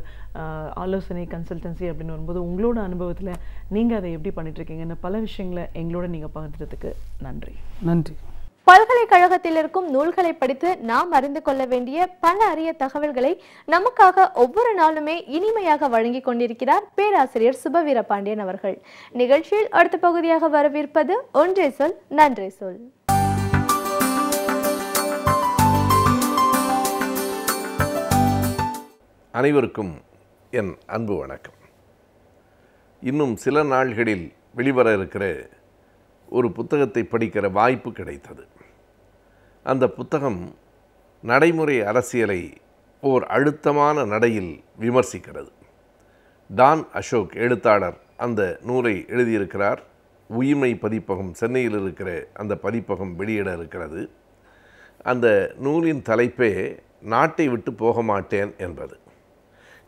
[SPEAKER 4] ஆலோசனை கன்சல்டன்சி அப்படின்னு வரும்போது உங்களோட அனுபவத்தில் நீங்கள் அதை எப்படி பண்ணிகிட்ருக்கீங்கன்னு பல விஷயங்களை எங்களோட நீங்கள் பகிர்ந்ததுக்கு நன்றி.
[SPEAKER 5] நன்றி.
[SPEAKER 1] பல்கலைக்கழகத்தில் இருக்கும் நூல்களை படித்து நாம் அறிந்து கொள்ள வேண்டிய பல அரிய தகவல்களை நமக்காக ஒவ்வொரு நாளுமே இனிமையாக வழங்கிக் கொண்டிருக்கிறார் பேராசிரியர் சுபவீர பாண்டியன் அவர்கள். நிகழ்ச்சியில் அடுத்த பகுதியாக வரவிருப்பது ஒன்றே சொல் நன்றே சொல்.
[SPEAKER 6] அனைவருக்கும் என் அன்பு வணக்கம். இன்னும் சில நாள்களில் வெளிவர இருக்கிற ஒரு புத்தகத்தை படிக்கிற வாய்ப்பு கிடைத்தது. அந்த புத்தகம் நடைமுறை அரசியலை ஓர் அழுத்தமான நடையில் விமர்சிக்கிறது. டான் அசோக் எழுத்தாளர் அந்த நூலை எழுதியிருக்கிறார். உயிர்மை பதிப்பகம் சென்னையில் இருக்கிற அந்த பதிப்பகம் வெளியிட இருக்கிறது. அந்த நூலின் தலைப்பே நாட்டை விட்டு போக மாட்டேன் என்பது.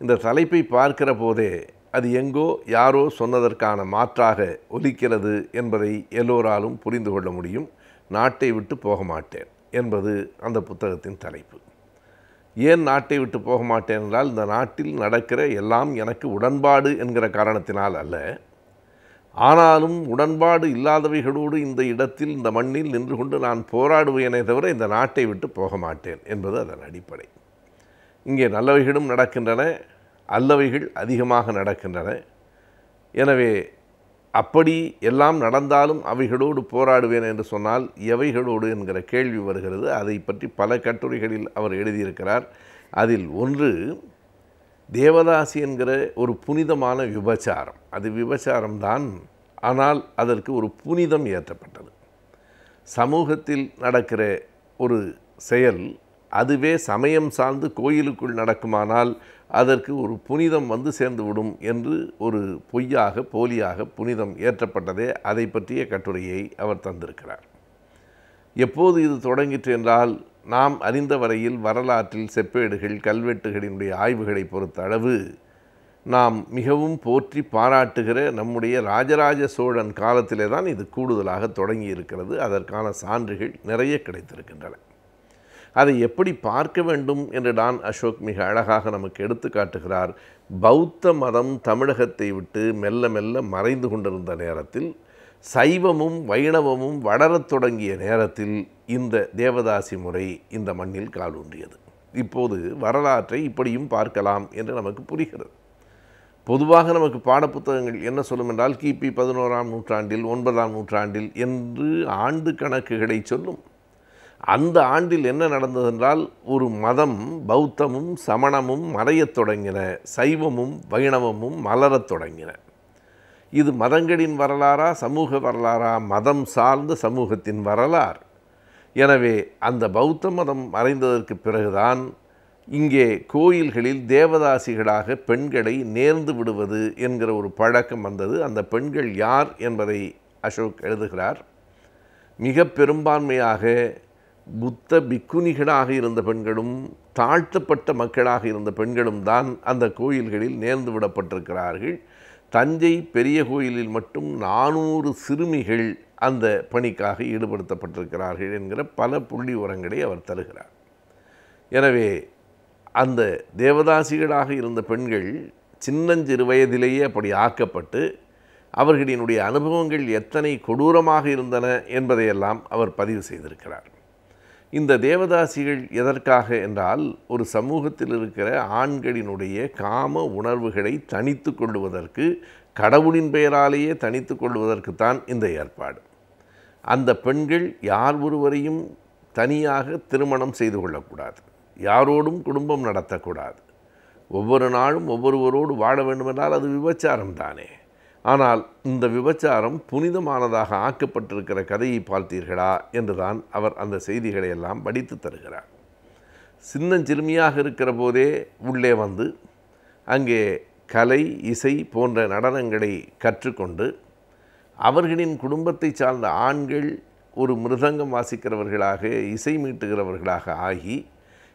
[SPEAKER 6] இந்த தலைப்பை பார்க்கிற போதே அது எங்கோ யாரோ சொன்னதற்கான மாற்றாக ஒலிக்கிறது என்பதை எல்லோராலும் புரிந்து கொள்ள முடியும். நாட்டை விட்டு போக மாட்டேன் என்பது அந்த புத்தகத்தின் தலைப்பு. ஏன் நாட்டை விட்டு போக மாட்டேன் என்றால், இந்த நாட்டில் நடக்கிற எல்லாம் எனக்கு உடன்பாடு என்கிற காரணத்தினால் அல்ல, ஆனாலும் உடன்பாடு இல்லாதவைகளோடு இந்த இடத்தில் இந்த மண்ணில் நின்று கொண்டு நான் போராடுவேனே தவிர இந்த நாட்டை விட்டு போக மாட்டேன் என்பது அதன் அடிப்படை. இங்கே நல்லவைகளும் நடக்கின்றன, அல்லவைகள் அதிகமாக நடக்கின்றன. எனவே அப்படி எல்லாம் நடந்தாலும் அவைகளோடு போராடுவேன் என்று சொன்னால் எவைகளோடு என்கிற கேள்வி வருகிறது. அதை பற்றி பல கட்டுரைகளில் அவர் எழுதியிருக்கிறார். அதில் ஒன்று தேவதாசி என்கிற ஒரு புனிதமான விபச்சாரம். அது விபச்சாரம்தான், ஆனால் அதற்கு ஒரு புனிதம் ஏற்றப்பட்டது. சமூகத்தில் நடக்கிற ஒரு செயல் அதுவே சமயம் சார்ந்து கோயிலுக்குள் நடக்குமானால் அதற்கு ஒரு புனிதம் வந்து சேர்ந்துவிடும் என்று ஒரு பொய்யாக போலியாக புனிதம் ஏற்றப்பட்டதே. அதை பற்றிய கட்டுரையை அவர் தந்திருக்கிறார். எப்போது இது தொடங்கிற்று என்றால், நாம் அறிந்த வரையில் வரலாற்றில் செப்பேடுகள் கல்வெட்டுகளினுடைய ஆய்வுகளை பொறுத்த அளவு நாம் மிகவும் போற்றி பாராட்டுகிற நம்முடைய ராஜராஜ சோழன் காலத்திலே தான் இது கூடுதலாக தொடங்கி இருக்கிறது. அதற்கான சான்றுகள் நிறைய கிடைத்திருக்கின்றன. அதை எப்படி பார்க்க வேண்டும் என்று டான் அசோக் மிக அழகாக நமக்கு எடுத்து காட்டுகிறார். பௌத்த மதம் தமிழகத்தை விட்டு மெல்ல மெல்ல மறைந்து கொண்டிருந்த நேரத்தில், சைவமும் வைணவமும் வளரத் தொடங்கிய நேரத்தில் இந்த தேவதாசி முறை இந்த மண்ணில் காலூன்றியது. இப்போது வரலாற்றை இப்படியும் பார்க்கலாம் என்று நமக்கு புரிகிறது. பொதுவாக நமக்கு பாடப்புத்தகங்கள் என்ன சொல்லும் என்றால், கிபி 11ஆம் நூற்றாண்டில் 9ஆம் நூற்றாண்டில் என்று ஆண்டு கணக்குகளை சொல்லும். அந்த ஆண்டில் என்ன நடந்ததென்றால், ஒரு மதம் பௌத்தமும் சமணமும் மறையத் தொடங்கின, சைவமும் வைணவமும் மலரத் தொடங்கின. இது மதங்களின் வரலாறா சமூக வரலாறா? மதம் சார்ந்த சமூகத்தின் வரலாறு. எனவே அந்த பௌத்த மதம் மறைந்ததற்கு பிறகுதான் இங்கே கோயில்களில் தேவதாசிகளாக பெண்களை நேர்ந்து விடுவது என்கிற ஒரு பழக்கம் வந்தது. அந்த பெண்கள் யார் என்பதை அசோக் எழுதுகிறார். மிக பெரும்பான்மையாக புத்த பிக்குனிகளாக இருந்த பெண்களும் தாழ்த்தப்பட்ட மக்களாக இருந்த பெண்களும் தான் அந்த கோயில்களில் நேர்ந்து விடப்பட்டிருக்கிறார்கள். தஞ்சை பெரிய கோயிலில் மட்டும் 400 சிறுமிகள் அந்த பணிக்காக ஈடுபடுத்தப்பட்டிருக்கிறார்கள் என்கிற பல புள்ளி உரங்களை அவர் தருகிறார். எனவே அந்த தேவதாசிகளாக இருந்த பெண்கள் சின்னஞ்சிறு வயதிலேயே அப்படி ஆக்கப்பட்டு அவர்களினுடைய அனுபவங்கள் எத்தனை கொடூரமாக இருந்தன என்பதையெல்லாம் அவர் பதிவு செய்திருக்கிறார். இந்த தேவதாசிகள் எதற்காக என்றால், ஒரு சமூகத்தில் இருக்கிற ஆண்களினுடைய காம உணர்வுகளை தணித்து கொள்வதற்கு, கடவுளின் பெயராலேயே தணித்து கொள்வதற்குத்தான் இந்த ஏற்பாடு. அந்த பெண்கள் யார் ஒருவரையும் தனியாக திருமணம் செய்து கொள்ளக்கூடாது, யாரோடும் குடும்பம் நடத்தக்கூடாது. ஒவ்வொரு நாளும் ஒவ்வொருவரோடு வாழ வேண்டுமென்றால் அது விபச்சாரம் தானே. ஆனால் இந்த விபச்சாரம் புனிதமானதாக ஆக்கப்பட்டிருக்கிற கதையை பார்த்தீர்களா என்றுதான் அவர் அந்த செய்திகளை எல்லாம் படித்து தருகிறார். சின்னஞ்சிறுமியாக இருக்கிற போதே உள்ளே வந்து அங்கே கலை இசை போன்ற நடனங்களை கற்றுக்கொண்டு அவர்களின் குடும்பத்தை சார்ந்த ஆண்கள் ஒரு மிருதங்கம் வாசிக்கிறவர்களாக இசை மீட்டுகிறவர்களாக ஆகி,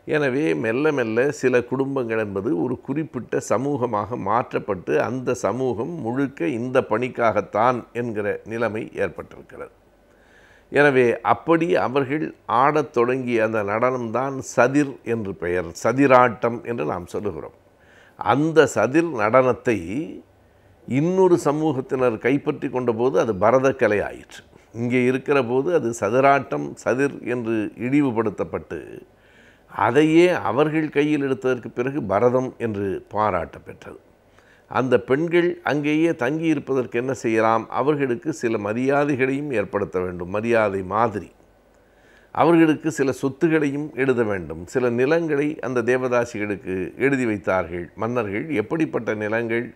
[SPEAKER 6] எனவே மெல்ல மெல்ல சில குடும்பங்கள் என்பது ஒரு குறிப்பிட்ட சமூகமாக மாற்றப்பட்டு அந்த சமூகம் முழுக்க இந்த பணிக்காகத்தான் என்கிற நிலைமை ஏற்பட்டிருக்கிறது. எனவே அப்படி அவர்கள் ஆடத் தொடங்கிய அந்த நடனம்தான் சதிர் என்று பெயர், சதிராட்டம் என்று நாம் சொல்லுகிறோம். அந்த சதிர் நடனத்தை இன்னொரு சமூகத்தினர் கைப்பற்றி கொண்டபோது அது பரதக்கலை ஆயிற்று. இங்கே இருக்கிற போது அது சதுராட்டம் சதிர் என்று இழிவுபடுத்தப்பட்டு அதையே அவர்கள் கையில் எடுத்ததற்கு பிறகு பரதம் என்று பாராட்ட பெற்றது. அந்த பெண்கள் அங்கேயே தங்கியிருப்பதற்கு என்ன செய்யலாம்? அவர்களுக்கு சில மரியாதைகளையும் ஏற்படுத்த வேண்டும். மரியாதை மாதிரி அவர்களுக்கு சில சொத்துகளையும் எழுத வேண்டும். சில நிலங்களை அந்த தேவதாசிகளுக்கு எழுதி வைத்தார்கள் மன்னர்கள். எப்படிப்பட்ட நிலங்கள்?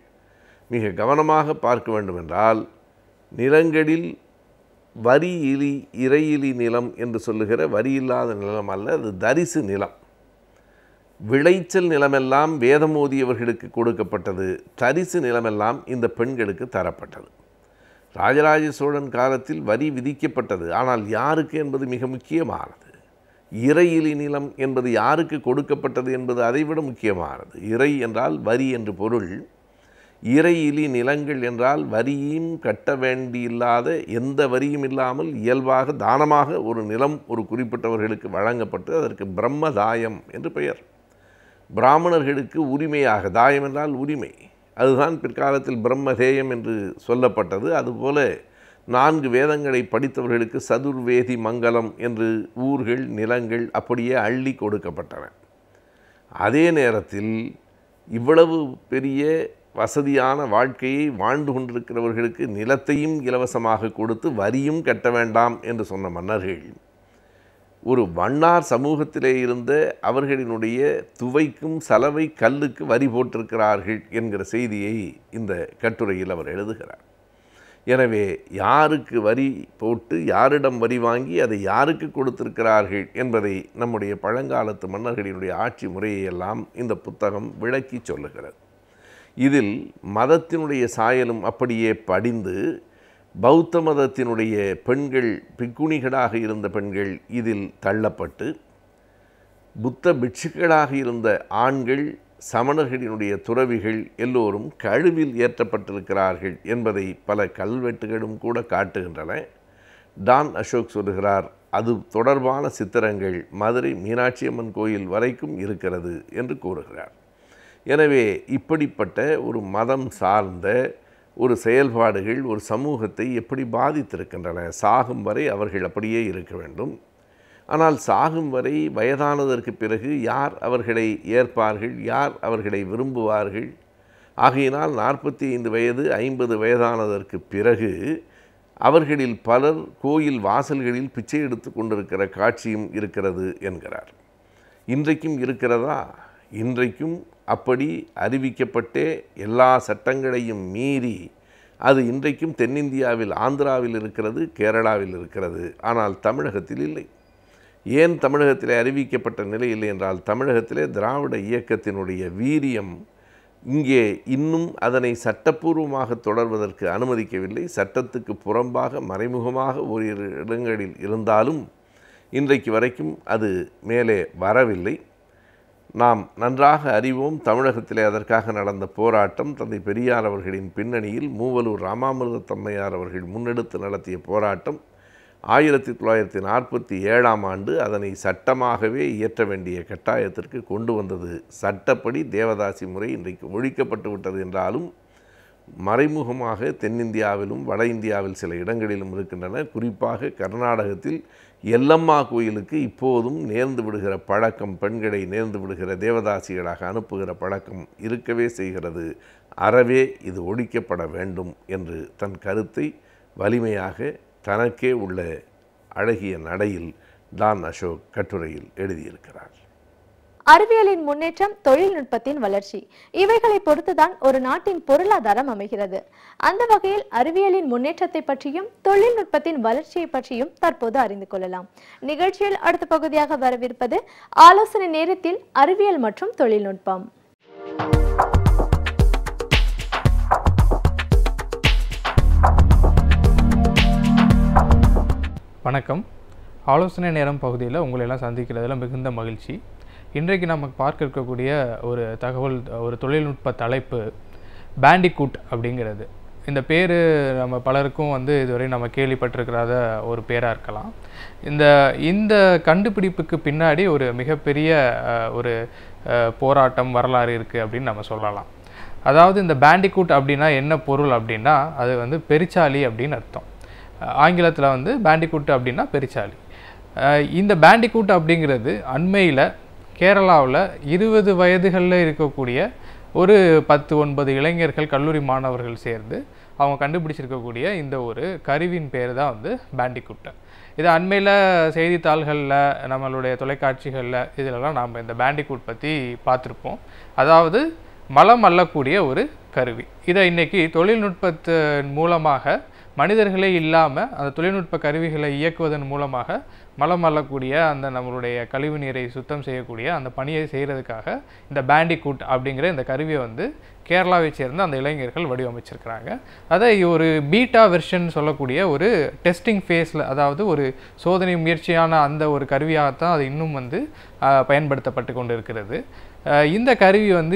[SPEAKER 6] மிக கவனமாக பார்க்க வேண்டுமென்றால், நிலங்களில் வரி இலி இறையிலி நிலம் என்று சொல்லுகிற வரி இல்லாத நிலம் அல்ல, அது தரிசு நிலம். விளைச்சல் நிலமெல்லாம் வேதமோதியவர்களுக்கு கொடுக்கப்பட்டது, தரிசு நிலமெல்லாம் இந்த பெண்களுக்கு தரப்பட்டது. ராஜராஜ சோழன் காலத்தில் வரி விதிக்கப்பட்டது, ஆனால் யாருக்கு என்பது மிக முக்கியமானது. இறையிலி நிலம் என்பது யாருக்கு கொடுக்கப்பட்டது என்பது அதைவிட முக்கியமானது. இறை என்றால் வரி என்று பொருள். இறையிலி நிலங்கள் என்றால் வரியும் கட்ட வேண்டியில்லாத, எந்த வரியும் இல்லாமல் இயல்பாக தானமாக ஒரு நிலம் ஒரு குறிப்பிட்டவர்களுக்கு வழங்கப்பட்டு அதற்கு பிரம்மதாயம் என்று பெயர். பிராமணர்களுக்கு உரிமையாக, தாயம் என்றால் உரிமை, அதுதான் பிற்காலத்தில் பிரம்மதேயம் என்று சொல்லப்பட்டது. அதுபோல 4 வேதங்களை படித்தவர்களுக்கு சதுர்வேதி மங்கலம் என்று ஊர்கள் நிலங்கள் அப்படியே அள்ளி கொடுக்கப்பட்டன. அதே நேரத்தில் இவ்வளவு பெரிய வசதியான வாழ்க்கையை வாழ்ந்து கொண்டிருக்கிறவர்களுக்கு நிலத்தையும் இலவசமாக கொடுத்து வரியும் கட்ட வேண்டாம் என்று சொன்ன மன்னர்கள் ஒரு வண்ணார் சமூகத்திலே இருந்த அவர்களினுடைய துவைக்கும் சலவை கல்லுக்கு வரி போட்டிருக்கிறார்கள் என்கிற செய்தியை இந்த கட்டுரையில் அவர் எழுதுகிறார். எனவே யாருக்கு வரி போட்டு யாரிடம் வரி வாங்கி அதை யாருக்கு கொடுத்திருக்கிறார்கள் என்பதை நம்முடைய பழங்காலத்து மன்னர்களினுடைய ஆட்சி முறையெல்லாம் இந்த புத்தகம் விளக்கி சொல்லுகிறது. இதில் மதத்தினுடைய சாயலும் அப்படியே படிந்து, பௌத்த மதத்தினுடைய பெண்கள், பிக்குணிகளாக இருந்த பெண்கள் இதில் தள்ளப்பட்டு, புத்த பிட்சுக்களாக இருந்த ஆண்கள், சமணர்களினுடைய துறவிகள் எல்லோரும் கழுவில் ஏற்றப்பட்டிருக்கிறார்கள் என்பதை பல கல்வெட்டுகளும் கூட காட்டுகின்றன. டான் அசோக் சொல்லுகிறார், அது தொடர்பான சித்திரங்கள் மதுரை மீனாட்சி அம்மன் கோயில் வரைக்கும் இருக்கிறது என்று கூறுகிறார். எனவே இப்படிப்பட்ட ஒரு மதம் சார்ந்த ஒரு செயல்பாடுகள் ஒரு சமூகத்தை எப்படி பாதித்திருக்கின்றன. சாகும் வரை அவர்கள் அப்படியே இருக்க வேண்டும். ஆனால் சாகும் வரை வயதானதற்கு பிறகு யார் அவர்களை ஏற்பார்கள், யார் அவர்களை விரும்புவார்கள்? ஆகையினால் 45 வயது 50 வயதானதற்கு பிறகு அவர்களில் பலர் கோயில் வாசல்களில் பிச்சை எடுத்து கொண்டிருக்கிற காட்சியும் இருக்கிறது என்கிறார். இன்றைக்கும் இருக்கிறதா? இன்றைக்கும் அப்படி அறிவிக்கப்பட்டே எல்லா சட்டங்களையும் மீறி அது இன்றைக்கும் தென்னிந்தியாவில், ஆந்திராவில் இருக்கிறது, கேரளாவில் இருக்கிறது. ஆனால் தமிழகத்தில் இல்லை. ஏன் தமிழகத்திலே அறிவிக்கப்பட்ட நிலை இல்லை என்றால், தமிழகத்திலே திராவிட இயக்கத்தினுடைய வீரியம் இங்கே இன்னும் அதனை சட்டப்பூர்வமாக தொடர்வதற்கு அனுமதிக்கவில்லை. சட்டத்துக்கு புறம்பாக மறைமுகமாக ஓரிரு இடங்களில் இருந்தாலும் இன்றைக்கு வரைக்கும் அது மேலே வரவில்லை. நாம் நன்றாக அறிவோம், தமிழகத்திலே அதற்காக நடந்த போராட்டம் தந்தை பெரியார் அவர்களின் பின்னணியில் மூவலூர் ராமாமிர்தத்தம்மையார் அவர்கள் முன்னெடுத்து நடத்திய போராட்டம் 1947ஆம் ஆண்டு அதனை சட்டமாகவே இயற்ற வேண்டிய கட்டாயத்திற்கு கொண்டு வந்தது. சட்டப்படி தேவதாசி முறை இன்றைக்கு ஒழிக்கப்பட்டு விட்டது என்றாலும் மறைமுகமாக தென்னிந்தியாவிலும் வட இந்தியாவில் சில இடங்களிலும் இருக்கின்றன. குறிப்பாக கர்நாடகத்தில் எல்லம்மா கோயிலுக்கு இப்போதும் நேர்ந்து விடுகிற பழக்கம், பெண்களை நேர்ந்து விடுகிற தேவதாசிகளாக அனுப்புகிற பழக்கம் இருக்கவே செய்கிறது. அறவே இது ஒழிக்கப்பட வேண்டும் என்று தன் கருத்தை வலிமையாக தனக்கே உள்ள அழகிய நடையில் டான் அசோக் கட்டுரையில் எழுதியிருக்கிறார்.
[SPEAKER 1] அறிவியலின் முன்னேற்றம், தொழில்நுட்பத்தின் வளர்ச்சி, இவைகளை பொறுத்துதான் ஒரு நாட்டின் பொருளாதாரம் அமைகிறது. அந்த வகையில் அறிவியலின் முன்னேற்றத்தை பற்றியும் தொழில்நுட்பத்தின் வளர்ச்சியை பற்றியும் தற்போது அறிந்து கொள்ளலாம். நிகழ்ச்சியில் அடுத்த பகுதியாக வரவிருப்பது ஆலோசனை நேரத்தில் அறிவியல் மற்றும் தொழில்நுட்பம்.
[SPEAKER 7] வணக்கம். ஆலோசனை நேரம் பகுதியில் உங்களை எல்லாம் சந்திக்கிறதுல மிகுந்த மகிழ்ச்சி. இன்றைக்கு நம்ம பார்க்க இருக்கக்கூடிய ஒரு தகவல், ஒரு தொழில்நுட்ப தலைப்பு பேண்டிகூட் அப்படிங்கிறது. இந்த பேர் நம்ம பலருக்கும் இதுவரை நம்ம கேள்விப்பட்டிருக்கிறாத ஒரு பேராக இருக்கலாம். இந்த கண்டுபிடிப்புக்கு பின்னாடி ஒரு மிகப்பெரிய ஒரு போராட்டம் வரலாறு இருக்குது அப்படின்னு நம்ம சொல்லலாம். அதாவது இந்த பேண்டிகூட் அப்படின்னா என்ன பொருள் அப்படின்னா, அது பெருச்சாளி அப்படின்னு அர்த்தம். ஆங்கிலத்தில் வந்து பேண்டிகூட் அப்படின்னா பெருச்சாளி. இந்த பேண்டிகூட் அப்படிங்கிறது அண்மையில் கேரளாவில் 20 வயதுகளில் இருக்கக்கூடிய ஒரு 10-9 இளைஞர்கள் கல்லூரி மாணவர்கள் சேர்ந்து அவங்க கண்டுபிடிச்சிருக்கக்கூடிய இந்த ஒரு கருவியின் பேர் தான் வந்து பேண்டிகூட். இது அண்மையில் செய்தித்தாள்களில் நம்மளுடைய தொலைக்காட்சிகளில் இதிலெல்லாம் நாம் இந்த பேண்டிகூட் பற்றி பார்த்துருப்போம். அதாவது மலம் அள்ளக்கூடிய ஒரு கருவி. இதை இன்றைக்கி தொழில்நுட்பத்தின் மூலமாக மனிதர்களே இல்லாமல் அந்த தொழில்நுட்ப கருவிகளை இயக்குவதன் மூலமாக மலம் அள்ளக்கூடிய அந்த நம்மளுடைய கழிவு நீரை சுத்தம் செய்யக்கூடிய அந்த பணியை செய்கிறதுக்காக இந்த பேண்டிகூட் அப்படிங்கிற இந்த கருவியை வந்து கேரளாவை சேர்ந்த அந்த இளைஞர்கள் வடிவமைச்சிருக்கிறாங்க. அதை ஒரு பீட்டா வெர்ஷன் சொல்லக்கூடிய ஒரு டெஸ்டிங் ஃபேஸில், அதாவது ஒரு சோதனை முயற்சியான அந்த ஒரு கருவியாகத்தான் அது இன்னும் வந்து பயன்படுத்தப்பட்டு கொண்டு இருக்கிறது. இந்த கருவி வந்து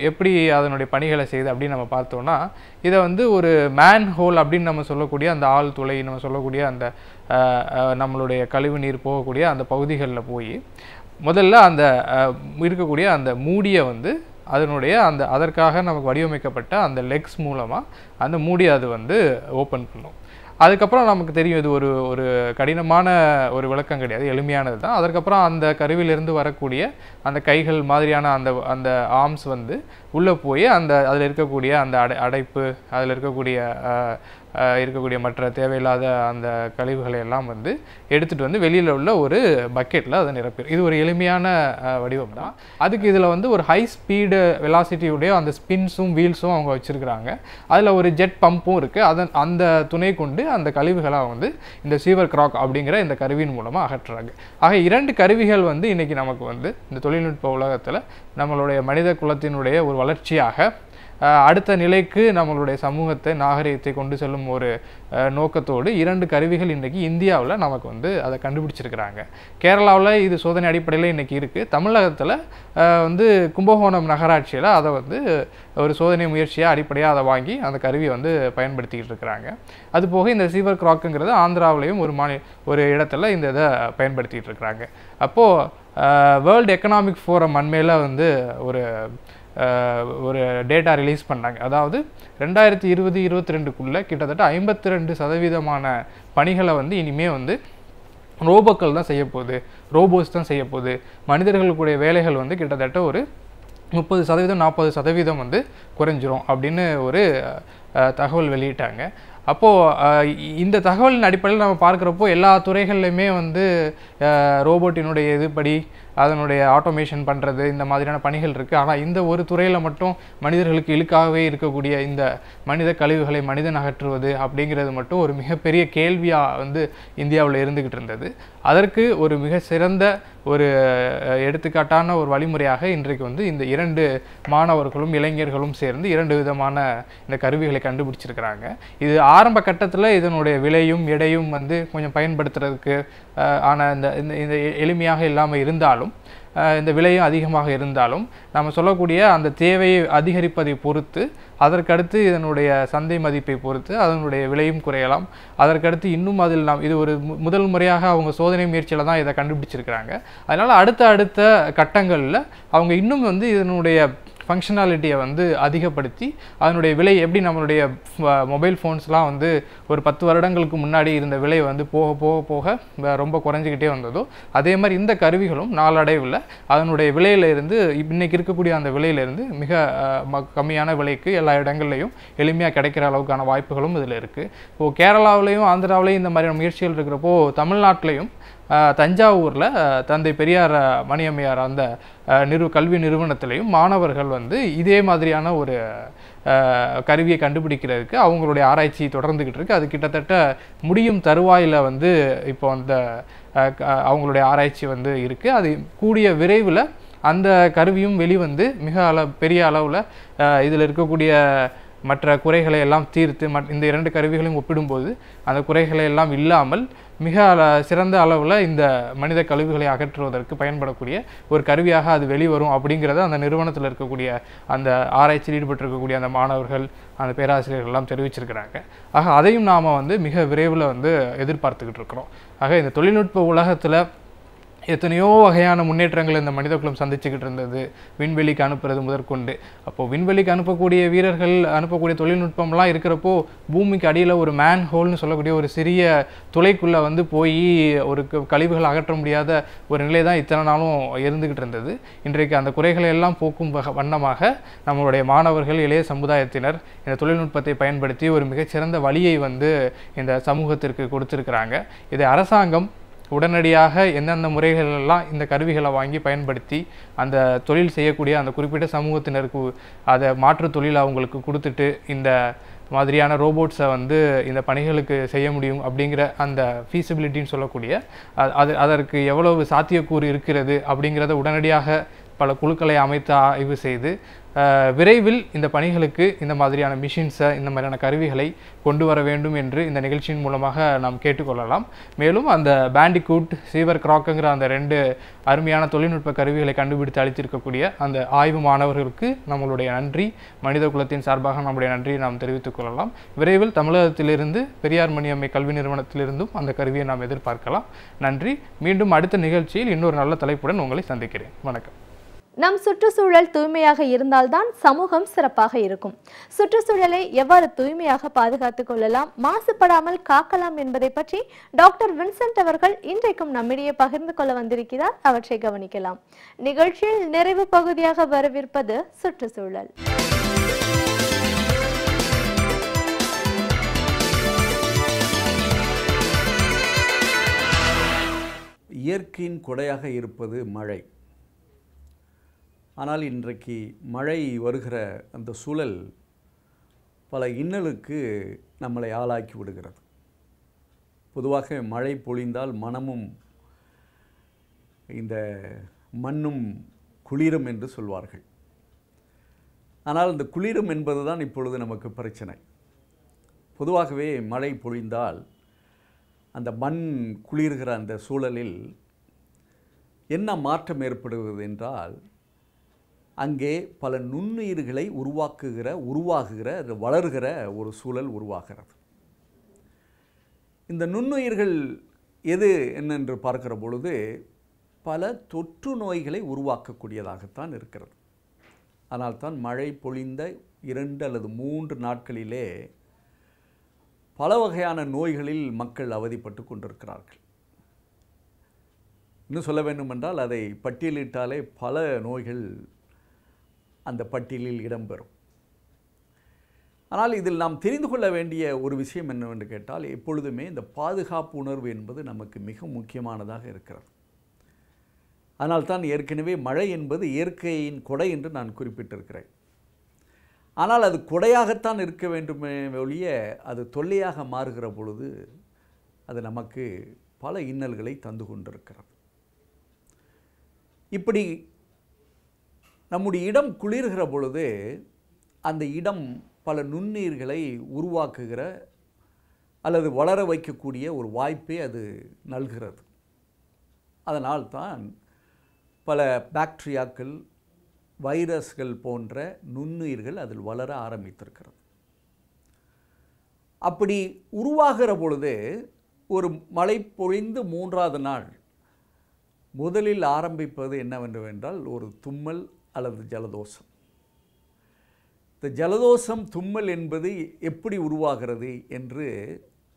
[SPEAKER 7] எப்படி அதனுடைய பணிகளை செய்யுது அப்படின்னு நம்ம பார்த்தோம்னா, இதை வந்து ஒரு மேன் ஹோல் அப்படின்னு நம்ம சொல்லக்கூடிய அந்த ஆள் துளை நம்ம சொல்லக்கூடிய அந்த நம்மளுடைய கழிவு நீர் போகக்கூடிய அந்த பகுதிகளில் போய் முதல்ல அந்த இருக்கக்கூடிய அந்த மூடியை வந்து அதற்காக நமக்கு வடிவமைக்கப்பட்ட அந்த லெக்ஸ் மூலமாக அந்த மூடியை அது வந்து ஓப்பன் பண்ணும். அதுக்கப்புறம் நமக்கு தெரியும் இது ஒரு கடினமான ஒரு விளக்கம் கிடையாது, எளிமையானது தான். அதற்கப்புறம் அந்த கருவிலிருந்து வரக்கூடிய அந்த கைகள் மாதிரியான அந்த ஆர்ம்ஸ் வந்து உள்ளே போய் அதில் இருக்கக்கூடிய அந்த அடைப்பு, அதில் இருக்கக்கூடிய மற்ற தேவையில்லாத அந்த கழிவுகளை எல்லாம் வந்து எடுத்துகிட்டு வந்து வெளியில் உள்ள ஒரு பக்கெட்டில் அதை நிரப்பிடும். இது ஒரு எளிமையான வடிவம் தான். அதுக்கு இதில் வந்து ஒரு ஹை ஸ்பீடு வெலாசிட்டியுடைய அந்த ஸ்பின்ஸும் வீல்ஸும் அவங்க வச்சுருக்கிறாங்க. அதில் ஒரு ஜெட் பம்பும் இருக்குது. அந்த துணை கொண்டு அந்த கழிவுகளை வந்து இந்த சீவர் கிராக் அப்படிங்கிற இந்த கருவியின் மூலமாக அகற்றுறாங்க. ஆக 2 கருவிகள் வந்து இன்றைக்கி நமக்கு வந்து இந்த தொழில்நுட்ப உலகத்தில் நம்மளுடைய மனித குலத்தினுடைய ஒரு வளர்ச்சியாக அடுத்த நிலைக்கு நம்மளுடைய சமூகத்தை நாகரிகத்தை கொண்டு செல்லும் ஒரு நோக்கத்தோடு 2 கருவிகள் இன்றைக்கி இந்தியாவில் நமக்கு வந்து அதை கண்டுபிடிச்சிருக்கிறாங்க. கேரளாவில் இது சோதனை அடிப்படையில் இன்றைக்கி இருக்குது. தமிழகத்தில் வந்து கும்பகோணம் நகராட்சியில் அதை வந்து ஒரு சோதனை முயற்சியாக அடிப்படையாக அதை வாங்கி அந்த கருவியை வந்து பயன்படுத்திக்கிட்டு இருக்கிறாங்க. அதுபோக இந்த சீவர் கிராக்குங்கிறது ஆந்திராவிலையும் ஒரு இடத்துல இந்த இதை பயன்படுத்திகிட்டு இருக்கிறாங்க. அப்போது வேர்ல்டு எக்கனாமிக் ஃபோரம் அண்மையில் வந்து ஒரு டேட்டா ரிலீஸ் பண்ணாங்க. அதாவது 2020-22க்குள்ளே கிட்டத்தட்ட 52% பணிகளை வந்து இனிமேல் வந்து ரோபோக்கள் தான் செய்யப்போகுது, ரோபோஸ் தான் செய்யப்போகுது. மனிதர்களுடைய வேலைகள் வந்து கிட்டத்தட்ட ஒரு 30%-40% வந்து குறைஞ்சிரும் அப்படின்னு ஒரு தகவல் வெளியிட்டாங்க. அப்போது இந்த தகவலின் அடிப்படையில் நம்ம பார்க்குறப்போ எல்லா துறைகள்லையுமே வந்து ரோபோட்டினுடைய இதுபடி அதனுடைய ஆட்டோமேஷன் பண்ணுறது இந்த மாதிரியான பணிகள் இருக்குது. ஆனால் இந்த ஒரு துறையில் மட்டும் மனிதர்களுக்கு இழுக்காகவே இருக்கக்கூடிய இந்த மனித கழிவுகளை மனிதன் அகற்றுவது அப்படிங்கிறது மட்டும் ஒரு மிகப்பெரிய கேள்வியாக வந்து இந்தியாவில் இருந்துக்கிட்டு இருந்தது. அதற்கு ஒரு மிக சிறந்த ஒரு எடுத்துக்காட்டான ஒரு வழிமுறையாக இன்றைக்கு வந்து இந்த 2 மாணவர்களும் இளைஞர்களும் சேர்ந்து 2 விதமான இந்த கருவிகளை கண்டுபிடிச்சிருக்கிறாங்க. இது ஆரம்ப கட்டத்தில் இதனுடைய விலையும் எடையும் வந்து கொஞ்சம் பயன்படுத்துறதுக்கு இந்த எளிமையாக இல்லாமல் இருந்தாலும், இந்த விலையும் அதிகமாக இருந்தாலும், நம்ம சொல்லக்கூடிய அந்த தேவையை அதிகரிப்பதை பொறுத்து, அதற்கடுத்து இதனுடைய சந்தை மதிப்பை பொறுத்து அதனுடைய விலையும் குறையலாம். அதற்கடுத்து இன்னும் அதில் இது ஒரு முதல் முறையாக அவங்க சோதனை முயற்சியில் தான் இதை கண்டுபிடிச்சிருக்கிறாங்க. அதனால் அடுத்த கட்டங்களில் அவங்க இன்னும் வந்து இதனுடைய ஃபங்க்ஷனாலிட்டியை வந்து அதிகப்படுத்தி அதனுடைய விலை எப்படி நம்மளுடைய மொபைல் ஃபோன்ஸ்லாம் வந்து ஒரு 10 வருடங்களுக்கு முன்னாடி இருந்த விலை வந்து போக ரொம்ப குறைஞ்சிக்கிட்டே வந்ததோ, அதே மாதிரி இந்த கருவிகளும் நாளடைவில் அதனுடைய விலையிலிருந்து இன்றைக்கி இருக்கக்கூடிய அந்த விலையிலேருந்து மிக கம்மியான விலைக்கு எல்லா இடங்கள்லையும் எளிமையாக கிடைக்கிற அளவுக்கான வாய்ப்புகளும் இதில் இருக்குது. இப்போது கேரளாவிலையும் ஆந்திராவிலையும் இந்த மாதிரியான முயற்சிகள் இருக்கிறப்போ, தமிழ்நாட்டிலையும் தஞ்சாவூரில் தந்தை பெரியார் மணியம்மையார் அந்த கல்வி நிறுவனத்திலையும் மாணவர்கள் வந்து இதே மாதிரியான ஒரு கருவியை கண்டுபிடிக்கிறதுக்கு அவங்களுடைய ஆராய்ச்சி தொடர்ந்துக்கிட்டு இருக்குது. அது கிட்டத்தட்ட முடியும் தருவாயில் வந்து இப்போ அந்த அவங்களுடைய ஆராய்ச்சி வந்து இருக்குது. அது கூடிய விரைவில் அந்த கருவியும் வெளிவந்து மிக பெரிய அளவில் இதில் இருக்கக்கூடிய மற்ற குறைகளை எல்லாம் தீர்த்து இந்த 2 கருவிகளையும் ஒப்பிடும்போது அந்த குறைகளை எல்லாம் இல்லாமல் மிக சிறந்த அளவில் இந்த மனித கழிவுகளை அகற்றுவதற்கு பயன்படக்கூடிய ஒரு கருவியாக அது வெளிவரும் அப்படிங்கிறத அந்த நிறுவனத்தில் இருக்கக்கூடிய அந்த ஆராய்ச்சியில் ஈடுபட்டிருக்கக்கூடிய அந்த மாணவர்கள், அந்த பேராசிரியர்கள் எல்லாம் தெரிவிச்சிருக்கிறாங்க. ஆக அதையும் நாம் வந்து மிக விரைவில் வந்து எதிர்பார்த்துக்கிட்டு இருக்கிறோம். ஆக இந்த தொழில்நுட்ப உலகத்தில் எத்தனையோ வகையான முன்னேற்றங்கள் இந்த மனிதகுலம் சந்திச்சுக்கிட்டு இருந்தது. விண்வெளிக்கு அனுப்புறது முதற்கொண்டு. அப்போது விண்வெளிக்கு அனுப்பக்கூடிய வீரர்கள் அனுப்பக்கூடிய தொழில்நுட்பம்லாம் இருக்கிறப்போ பூமிக்கு அடியில் ஒரு மேன் ஹோல்னு சொல்லக்கூடிய ஒரு சிறிய துளைக்குள்ளே வந்து போய் ஒரு கழிவுகள் அகற்ற முடியாத ஒரு நிலை தான் இத்தனை நாளும் இருந்துக்கிட்டு இருந்தது. இன்றைக்கு அந்த குறைகளை எல்லாம் போக்கும் வண்ணமாக நம்மளுடைய மாணவர்கள், இளைய சமுதாயத்தினர் இந்த தொழில்நுட்பத்தை பயன்படுத்தி ஒரு மிகச்சிறந்த வழியை வந்து இந்த சமூகத்திற்கு கொடுத்துருக்குறாங்க. இதை அரசாங்கம் உடனடியாக எந்தெந்த முறைகளெல்லாம் இந்த கருவிகளை வாங்கி பயன்படுத்தி அந்த தொழில் செய்யக்கூடிய அந்த குறிப்பிட்ட சமூகத்தினருக்கு அதை மாற்று தொழில் அவங்களுக்கு கொடுத்துட்டு இந்த மாதிரியான ரோபோட்ஸை வந்து இந்த பணிகளுக்கு செய்ய முடியும் அப்படிங்கிற அந்த ஃபீஸிபிலிட்டின்னு சொல்லக்கூடிய அதற்கு எவ்வளவு சாத்தியக்கூறு இருக்கிறது அப்படிங்கிறத உடனடியாக பல குழுக்களை அமைத்து ஆய்வு செய்து விரைவில் இந்த பணிகளுக்கு இந்த மாதிரியான மிஷின்ஸை, இந்த மாதிரியான கருவிகளை கொண்டு வர வேண்டும் என்று இந்த நிகழ்ச்சியின் மூலமாக நாம் கேட்டுக்கொள்ளலாம். மேலும் அந்த பேண்டிகூட், சீவர் கிராக்குங்கிற அந்த 2 அருமையான தொழில்நுட்ப கருவிகளை கண்டுபிடித்து அளித்திருக்கக்கூடிய அந்த ஆய்வு மாணவர்களுக்கு நம்மளுடைய நன்றி, மனித குலத்தின் சார்பாக நம்முடைய நன்றியை நாம் தெரிவித்துக் கொள்ளலாம். விரைவில் தமிழகத்திலிருந்து பெரியார் மணியம்மை கல்வி நிறுவனத்திலிருந்தும் அந்த கருவியை நாம் எதிர்பார்க்கலாம். நன்றி. மீண்டும் அடுத்த நிகழ்ச்சியில் இன்னொரு நல்ல தலைப்புடன் உங்களை சந்திக்கிறேன். வணக்கம்.
[SPEAKER 1] நம் சுற்றுச்சூழல் தூய்மையாக இருந்தால்தான் சமூகம் சிறப்பாக இருக்கும். சுற்றுச்சூழலை எவ்வாறு தூய்மையாக பாதுகாத்துக் கொள்ளலாம், மாசுபடாமல் காக்கலாம் என்பதை பற்றி டாக்டர் வின்சென்ட் அவர்கள் இன்றைக்கும் நம்மிடையே பகிர்ந்து கொள்ள வந்திருக்கிறார். அவற்றை கவனிக்கலாம். நிகழ்ச்சியில் நிறைவு பகுதியாக வரவிருப்பது சுற்றுச்சூழல்.
[SPEAKER 8] இயற்கையின் கொடையாக இருப்பது மழை. ஆனால் இன்றைக்கு மழை வருகிற அந்த சூழல் பல இன்னலுக்கு நம்மளை ஆளாக்கி விடுகிறது. பொதுவாக மழை பொழிந்தால் மனமும் இந்த மண்ணும் குளிரும் என்று சொல்வார்கள். ஆனால் இந்த குளிரும் என்பது தான் இப்பொழுது நமக்கு பிரச்சனை. பொதுவாகவே மழை பொழிந்தால் அந்த மண் குளிர்கிற அந்த சூழலில் என்ன மாற்றம் ஏற்படுவது என்றால், அங்கே பல நுண்ணுயிர்களை உருவாகுகிற வளர்கிற ஒரு சூழல் உருவாகிறது. இந்த நுண்ணுயிர்கள் எது என்னென்று பார்க்கிற பொழுது பல தொற்று நோய்களை உருவாக்கக்கூடியதாகத்தான் இருக்கிறது. ஆனால்தான் மழை பொழிந்த 2 அல்லது 3 நாட்களிலே பல வகையான நோய்களில் மக்கள் அவதிப்பட்டு கொண்டிருக்கிறார்கள். இன்னும் சொல்ல வேண்டுமென்றால் அதை பட்டியலிட்டாலே பல நோய்கள் அந்த பட்டியலில் இடம்பெறும். ஆனால் இதில் நாம் தெரிந்து கொள்ள வேண்டிய ஒரு விஷயம் என்னவென்று கேட்டால், எப்பொழுதுமே இந்த பாதுகாப்பு உணர்வு என்பது நமக்கு மிக முக்கியமானதாக இருக்கிறது. அதனால்தான் ஏற்கனவே மழை என்பது இயற்கையின் கொடை என்று நான் குறிப்பிட்டிருக்கிறேன். ஆனால் அது கொடையாகத்தான் இருக்க வேண்டுமே ஒழிய அது தொல்லையாக மாறுகிற பொழுது அது நமக்கு பல இன்னல்களை தந்து கொண்டிருக்கிறது. இப்படி நம்முடைய இடம் குளிர்கிற பொழுது அந்த இடம் பல நுண்ணுயிர்களை உருவாக்குகிற அல்லது வளர வைக்கக்கூடிய ஒரு வாய்ப்பை அது நல்கிறது. அதனால்தான் பல பாக்டீரியாக்கள், வைரஸ்கள் போன்ற நுண்ணுயிர்கள் அதில் வளர ஆரம்பித்திருக்கிறது. அப்படி உருவாகிற பொழுது ஒரு மழை பொழிந்து 3வது நாள் முதலில் ஆரம்பிப்பது என்னவென்றால் ஒரு தும்மல் அல்லது ஜலதோஷம். இந்த ஜலதோஷம், தும்மல் என்பது எப்படி உருவாகிறது என்று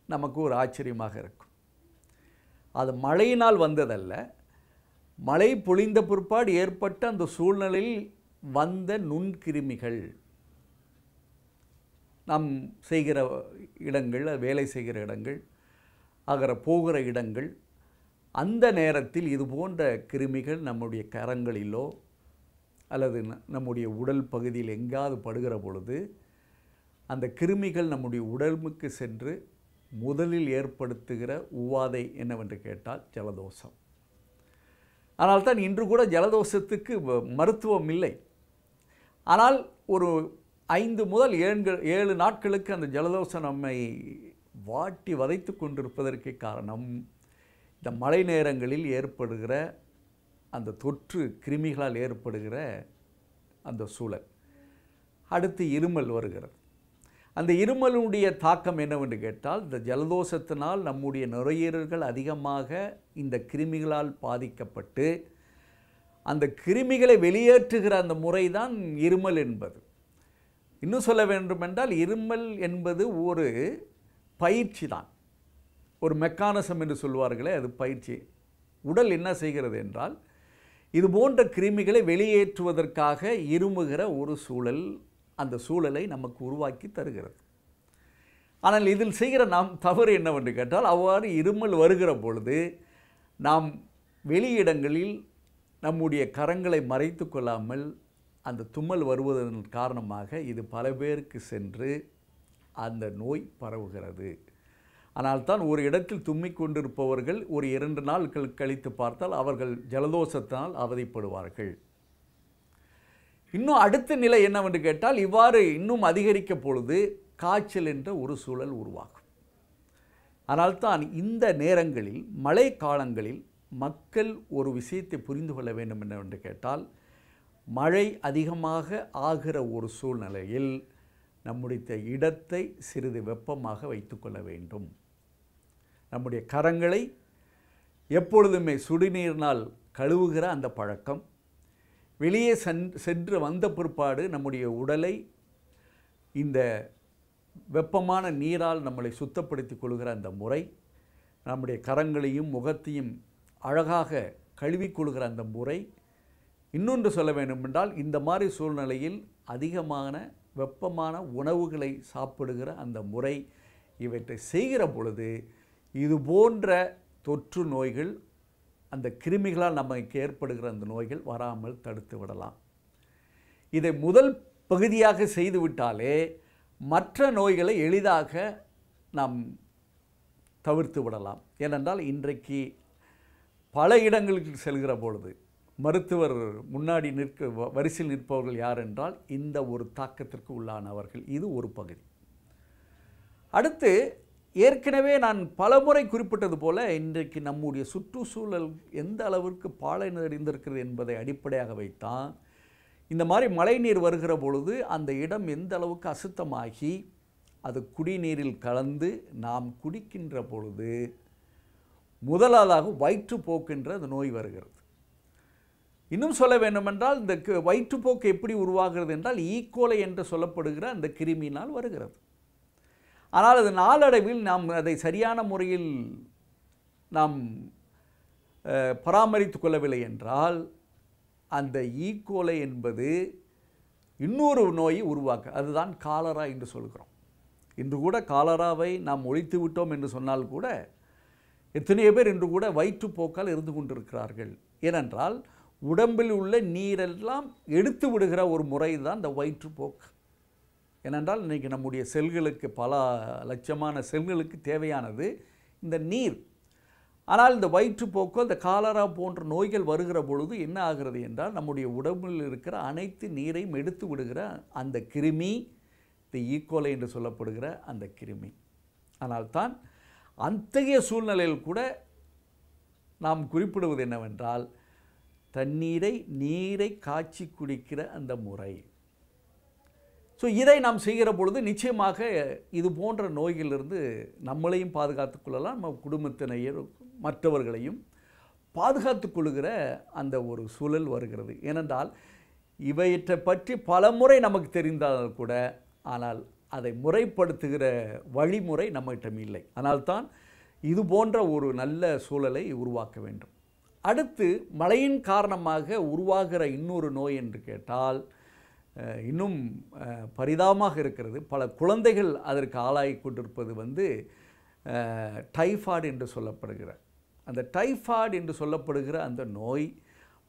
[SPEAKER 8] நமக்கு ஒரு ஆச்சரியமாக இருக்கும். அது மழையினால் வந்ததல்ல, மழை பொழிந்த பிற்பாடு ஏற்பட்ட அந்த சூழ்நிலையில் வந்த நுண்கிருமிகள், நாம் செய்கிற இடங்கள், வேலை செய்கிற இடங்கள், போகிற இடங்கள், அந்த நேரத்தில் இது போன்ற கிருமிகள் நம்முடைய கரங்களிலோ அல்லது நம்முடைய உடல் பகுதியில் எங்காவது படுகிற பொழுது அந்த கிருமிகள் நம்முடைய உடலுக்கு சென்று முதலில் ஏற்படுத்துகிற உவாதை என்னவென்று கேட்டால் ஜலதோஷம். ஆனால்தான் இன்று கூட ஜலதோஷத்துக்கு மருத்துவம் இல்லை. ஆனால் ஒரு 5 முதல் 7 நாட்களுக்கு அந்த ஜலதோஷம் நம்மை வாட்டி வதைத்து கொண்டிருப்பதற்கு காரணம் இந்த மழை நேரங்களில் ஏற்படுகிற அந்த தொற்று கிருமிகளால் ஏற்படுகிற அந்த சூழல். அடுத்து இருமல் வருகிறது. அந்த இருமலுடைய தாக்கம் என்னவென்று கேட்டால், இந்த ஜலதோஷத்தினால் நம்முடைய நுரையீரல்கள் அதிகமாக இந்த கிருமிகளால் பாதிக்கப்பட்டு அந்த கிருமிகளை வெளியேற்றுகிற அந்த முறைதான் இருமல் என்பது. இன்னும் சொல்ல வேண்டுமென்றால், இருமல் என்பது ஒரு பயிற்சி தான், ஒரு மெக்கானிசம் என்று சொல்வார்களே, அது பயிற்சி. உடல் என்ன செய்கிறது என்றால், இது போன்ற கிருமிகளை வெளியேற்றுவதற்காக இருமுகிற ஒரு சூழல், அந்த சூழலை நமக்கு உருவாக்கி தருகிறது. ஆனால் இதில் செய்கிற நாம் தவறு என்னவென்று கேட்டால், அவ்வாறு இருமல் வருகிற பொழுது நாம் வெளியிடங்களில் நம்முடைய கரங்களை மறைத்து கொள்ளாமல் அந்த தும்மல் வருவதன் காரணமாக இது பல பேருக்கு சென்று அந்த நோய் பரவுகிறது. ஆனால் தான் ஒரு இடத்தில் தும்மிக் கொண்டிருப்பவர்கள் ஒரு 2 நாட்கள் கழித்து பார்த்தால் அவர்கள் ஜலதோஷத்தினால் அவதிப்படுவார்கள். இன்னும் அடுத்த நிலை என்னவென்று கேட்டால், இவ்வாறு இன்னும் அதிகரிக்க பொழுது காய்ச்சல் என்ற ஒரு சூழல் உருவாகும். ஆனால் தான் இந்த நேரங்களில், மழை காலங்களில் மக்கள் ஒரு விஷயத்தை புரிந்து கொள்ள வேண்டும் என்னவென்று கேட்டால், மழை அதிகமாக ஆகிற ஒரு சூழ்நிலையில் நம்முடைய இடத்தை சிறிது வெப்பமாக வைத்துக்கொள்ள வேண்டும். நம்முடைய கரங்களை எப்பொழுதுமே சுடுநீரினால் கழுவுகிற அந்த பழக்கம், வெளியே சென்று வந்த பிற்பாடு நம்முடைய உடலை இந்த வெப்பமான நீரால் நம்மளை சுத்தப்படுத்தி கொள்கிற அந்த முறை, நம்முடைய கரங்களையும் முகத்தையும் அழகாக கழுவிக்கொள்கிற அந்த முறை, இன்னொன்று சொல்ல வேண்டுமென்றால், இந்த மாதிரி சூழ்நிலையில் அதிகமான வெப்பமான உணவுகளை சாப்பிடுகிற அந்த முறை, இவற்றை செய்கிற பொழுது இது போன்ற தொற்று நோய்கள், அந்த கிருமிகளால் நமக்கு ஏற்படுகிற அந்த நோய்கள் வராமல் தடுத்து விடலாம். இதை முதல் பகுதியாக செய்துவிட்டாலே மற்ற நோய்களை எளிதாக நாம் தவிர்த்து விடலாம். ஏனென்றால் இன்றைக்கு பல இடங்களுக்கு செல்கிற பொழுது மருத்துவர் முன்னாடி வரிசையில் நிற்பவர்கள் யார் என்றால் இந்த ஒரு தாக்கத்திற்கு உள்ளானவர்கள். இது ஒரு பகுதி. அடுத்து, ஏற்கனவே நான் பலமுறை குறிப்பிட்டது போல, இன்றைக்கு நம்முடைய சுற்றுச்சூழல் எந்த அளவிற்கு பாழடைந்திருக்கிறது என்பதை அடிப்படையாக வைத்தான் இந்த மாதிரி மழை நீர் வருகிற பொழுது அந்த இடம் எந்த அளவுக்கு அசுத்தமாகி அது குடிநீரில் கலந்து நாம் குடிக்கின்ற பொழுது முதலாவதாக வயிற்றுப்போக்குன்ற அந்த நோய் வருகிறது. இன்னும் சொல்ல வேண்டுமென்றால், இந்த வயிற்றுப்போக்கு எப்படி உருவாகிறது என்றால் ஈகோலை என்று சொல்லப்படுகிற அந்த கிருமியினால் வருகிறது. ஆனால் அது நாளடைவில் நாம் அதை சரியான முறையில் நாம் பராமரித்து கொள்ளவில்லை என்றால் அந்த ஈகோலை என்பது இன்னொரு நோயை உருவாக்க, அதுதான் காலரா என்று சொல்கிறோம். இன்று கூட காலராவை நாம் ஒழித்து விட்டோம் என்று சொன்னால் கூட எத்தனையோ பேர் இன்று கூட வயிற்றுப்போக்கால் இருந்து கொண்டிருக்கிறார்கள். ஏனென்றால் உடம்பில் உள்ள நீரெல்லாம் எடுத்து விடுகிற ஒரு முறை தான் இந்த வயிற்றுப்போக்கு. ஏனென்றால் இன்றைக்கி நம்முடைய செல்களுக்கு, பல லட்சமான செல்களுக்கு தேவையானது இந்த நீர். ஆனால் இந்த வயிற்றுப்போக்கு, இந்த காலரா போன்ற நோய்கள் வருகிற பொழுது என்ன ஆகிறது என்றால் நம்முடைய உடம்பில் இருக்கிற அனைத்து நீரையும் எடுத்து விடுகிற அந்த கிருமி, இந்த ஈகோலை என்று சொல்லப்படுகிற அந்த கிருமி. ஆனால் தான் அத்தகைய சூழ்நிலையில் கூட நாம் குறிப்பிடுவது என்னவென்றால் நீரை காய்ச்சி குடிக்கிற அந்த முறை. ஸோ இதை நாம் செய்கிற பொழுது நிச்சயமாக இது போன்ற நோய்களிலிருந்து நம்மளையும் பாதுகாத்து கொள்ளலாம், நம்ம குடும்பத்தினர் மற்றவர்களையும் பாதுகாத்து கொள்கிற அந்த ஒரு சூழல் வருகிறது. ஏனென்றால் இவற்றை பற்றி பல முறை நமக்கு தெரிந்தால் கூட ஆனால் அதை முறைப்படுத்துகிற வழிமுறை நம்மிடம் இல்லை. அதனால்தான் இது போன்ற ஒரு நல்ல சூழலை உருவாக்க வேண்டும். அடுத்து, மழையின் காரணமாக உருவாகிற இன்னொரு நோய் என்று கேட்டால் இன்னும் பரிதாபமாக இருக்கிறது. பல குழந்தைகள் அதற்கு ஆளாகி கொண்டிருப்பது டைஃபாய்டு என்று சொல்லப்படுகிற அந்த டைஃபாய்டு என்று சொல்லப்படுகிற அந்த நோய்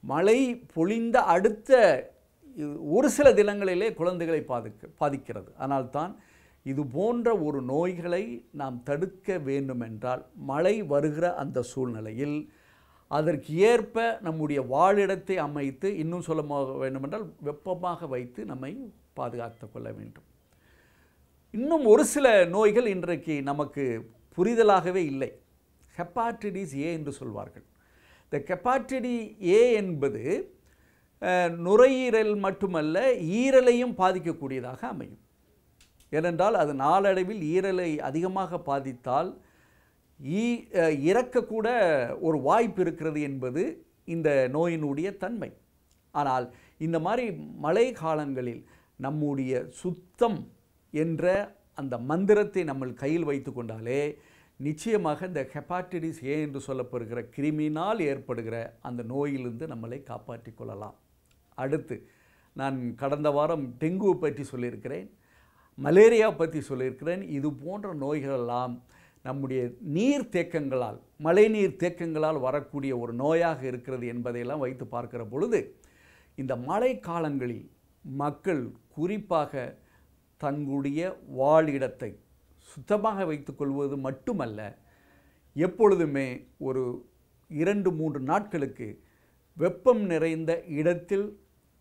[SPEAKER 8] மழை பொழிந்த அடுத்த ஒரு சில தினங்களிலே குழந்தைகளை பாதிக்கிறது. ஆனால்தான் இது போன்ற ஒரு நோய்களை நாம் தடுக்க வேண்டுமென்றால் மழை வருகிற அந்த சூழ்நிலையில் அதற்கு ஏற்ப நம்முடைய வாழிடத்தை அமைத்து, இன்னும் சொல்ல வேண்டுமென்றால் வெப்பமாக வைத்து நம்மை பாதுகாத்து கொள்ள வேண்டும். இன்னும் ஒரு சில நோய்கள் இன்றைக்கு நமக்கு புரிதலாகவே இல்லை. ஹெப்பாட்டிடிஸ் ஏ என்று சொல்வார்கள். இந்த ஹெப்பாட்டிடிஸ் ஏ என்பது நுரையீரல் மட்டுமல்ல, ஈரலையும் பாதிக்கக்கூடியதாக அமையும். ஏனென்றால் அது நாளடைவில் ஈரலை அதிகமாக பாதித்தால் இறக்கக்கூட ஒரு வாய்ப்பு இருக்கிறது என்பது இந்த நோயினுடைய தன்மை. ஆனால் இந்த மாதிரி மழை காலங்களில் நம்முடைய சுத்தம் என்ற அந்த மந்திரத்தை நம்ம கையில் வைத்து கொண்டாலே நிச்சயமாக இந்த ஹெப்பாட்டிட்டிஸ் ஏ என்று சொல்லப்படுகிற கிருமியினால் ஏற்படுகிற அந்த நோயிலிருந்து நம்மளை காப்பாற்றிக் கொள்ளலாம். அடுத்து நான் கடந்த வாரம் டெங்குவை பற்றி சொல்லியிருக்கிறேன், மலேரியா பற்றி சொல்லியிருக்கிறேன். இது போன்ற நோய்களெல்லாம் நம்முடைய நீர்த்தேக்கங்களால், மழைநீர் தேக்கங்களால் வரக்கூடிய ஒரு நோயாக இருக்கிறது என்பதையெல்லாம் வைத்து பார்க்கிற பொழுது இந்த மழை காலங்களில் மக்கள் குறிப்பாக தங்களுடைய வாழிடத்தை சுத்தமாக வைத்துக்கொள்வது மட்டுமல்ல, எப்பொழுதுமே ஒரு 2-3 நாட்களுக்கு வெப்பம் நிறைந்த இடத்தில்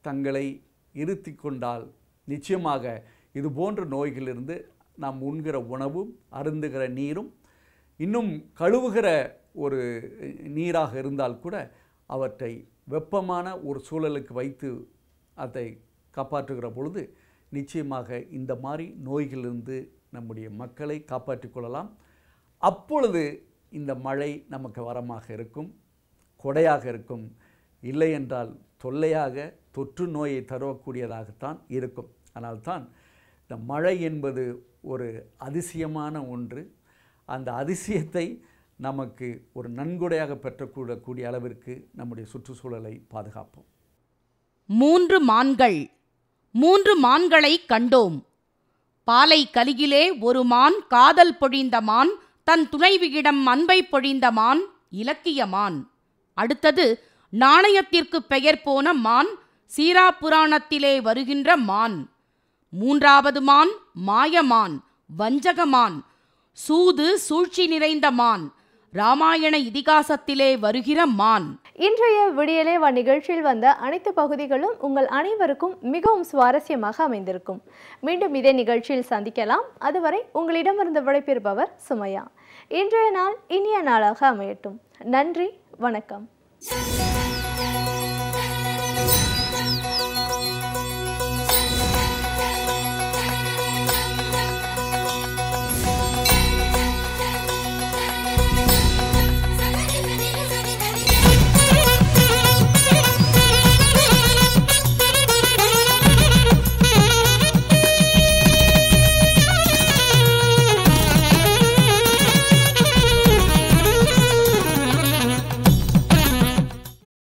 [SPEAKER 8] தங்களை இருத்தி கொண்டால் நிச்சயமாக இது போன்ற நோய்களிலிருந்து நாம் உண்கிற உணவும் அருந்துகிற நீரும் இன்னும் கழுவுகிற ஒரு நீராக இருந்தால் கூட அவற்றை வெப்பமான ஒரு சூழலுக்கு வைத்து அதை காப்பாற்றுகிற பொழுது நிச்சயமாக இந்த மாதிரி நோய்களிலிருந்து நம்முடைய மக்களை காப்பாற்றிக் கொள்ளலாம். அப்பொழுது இந்த மழை நமக்கு வரமாக இருக்கும், கொடையாக இருக்கும். இல்லை என்றால் தொல்லையாக தொற்று நோயை தரக்கூடியதாகத்தான் இருக்கும். ஆனால்தான் இந்த மழை என்பது ஒரு அதிசயமான ஒன்று. அந்த அதிசயத்தை நமக்கு ஒரு நன்கொடையாக பெற்றக்கூடக்கூடிய அளவிற்கு நம்முடைய சுற்றுச்சூழலை பாதுகாப்போம்.
[SPEAKER 9] 3 மான்களை கண்டோம். பாலை கலியிலே ஒரு மான் காதல் பொழிந்த மான், தன் துணைவியிடம் அன்பை பொழிந்த மான், இலக்கிய மான். அடுத்தது நாணயத்திற்கு பெயர் போன மான், சீரா புராணத்திலே வருகின்ற மான். 3வது மான் மாயமான், வஞ்சகமான், சூது சூழ்ச்சி நிறைந்த மான், ராமாயண இதிகாசத்திலே வருகிற மான்.
[SPEAKER 1] இன்றைய விடியலே வா நிகழ்ச்சியில் வந்த அனைத்து பகுதிகளும் உங்கள் அனைவருக்கும் மிகவும் சுவாரஸ்யமாக அமைந்திருக்கும். மீண்டும் இதே நிகழ்ச்சியில் சந்திக்கலாம். அதுவரை உங்களிடமிருந்து விடைபெறுபவர் சுமையா. இன்றைய நாள் இனிய நாளாக அமையட்டும். நன்றி, வணக்கம்.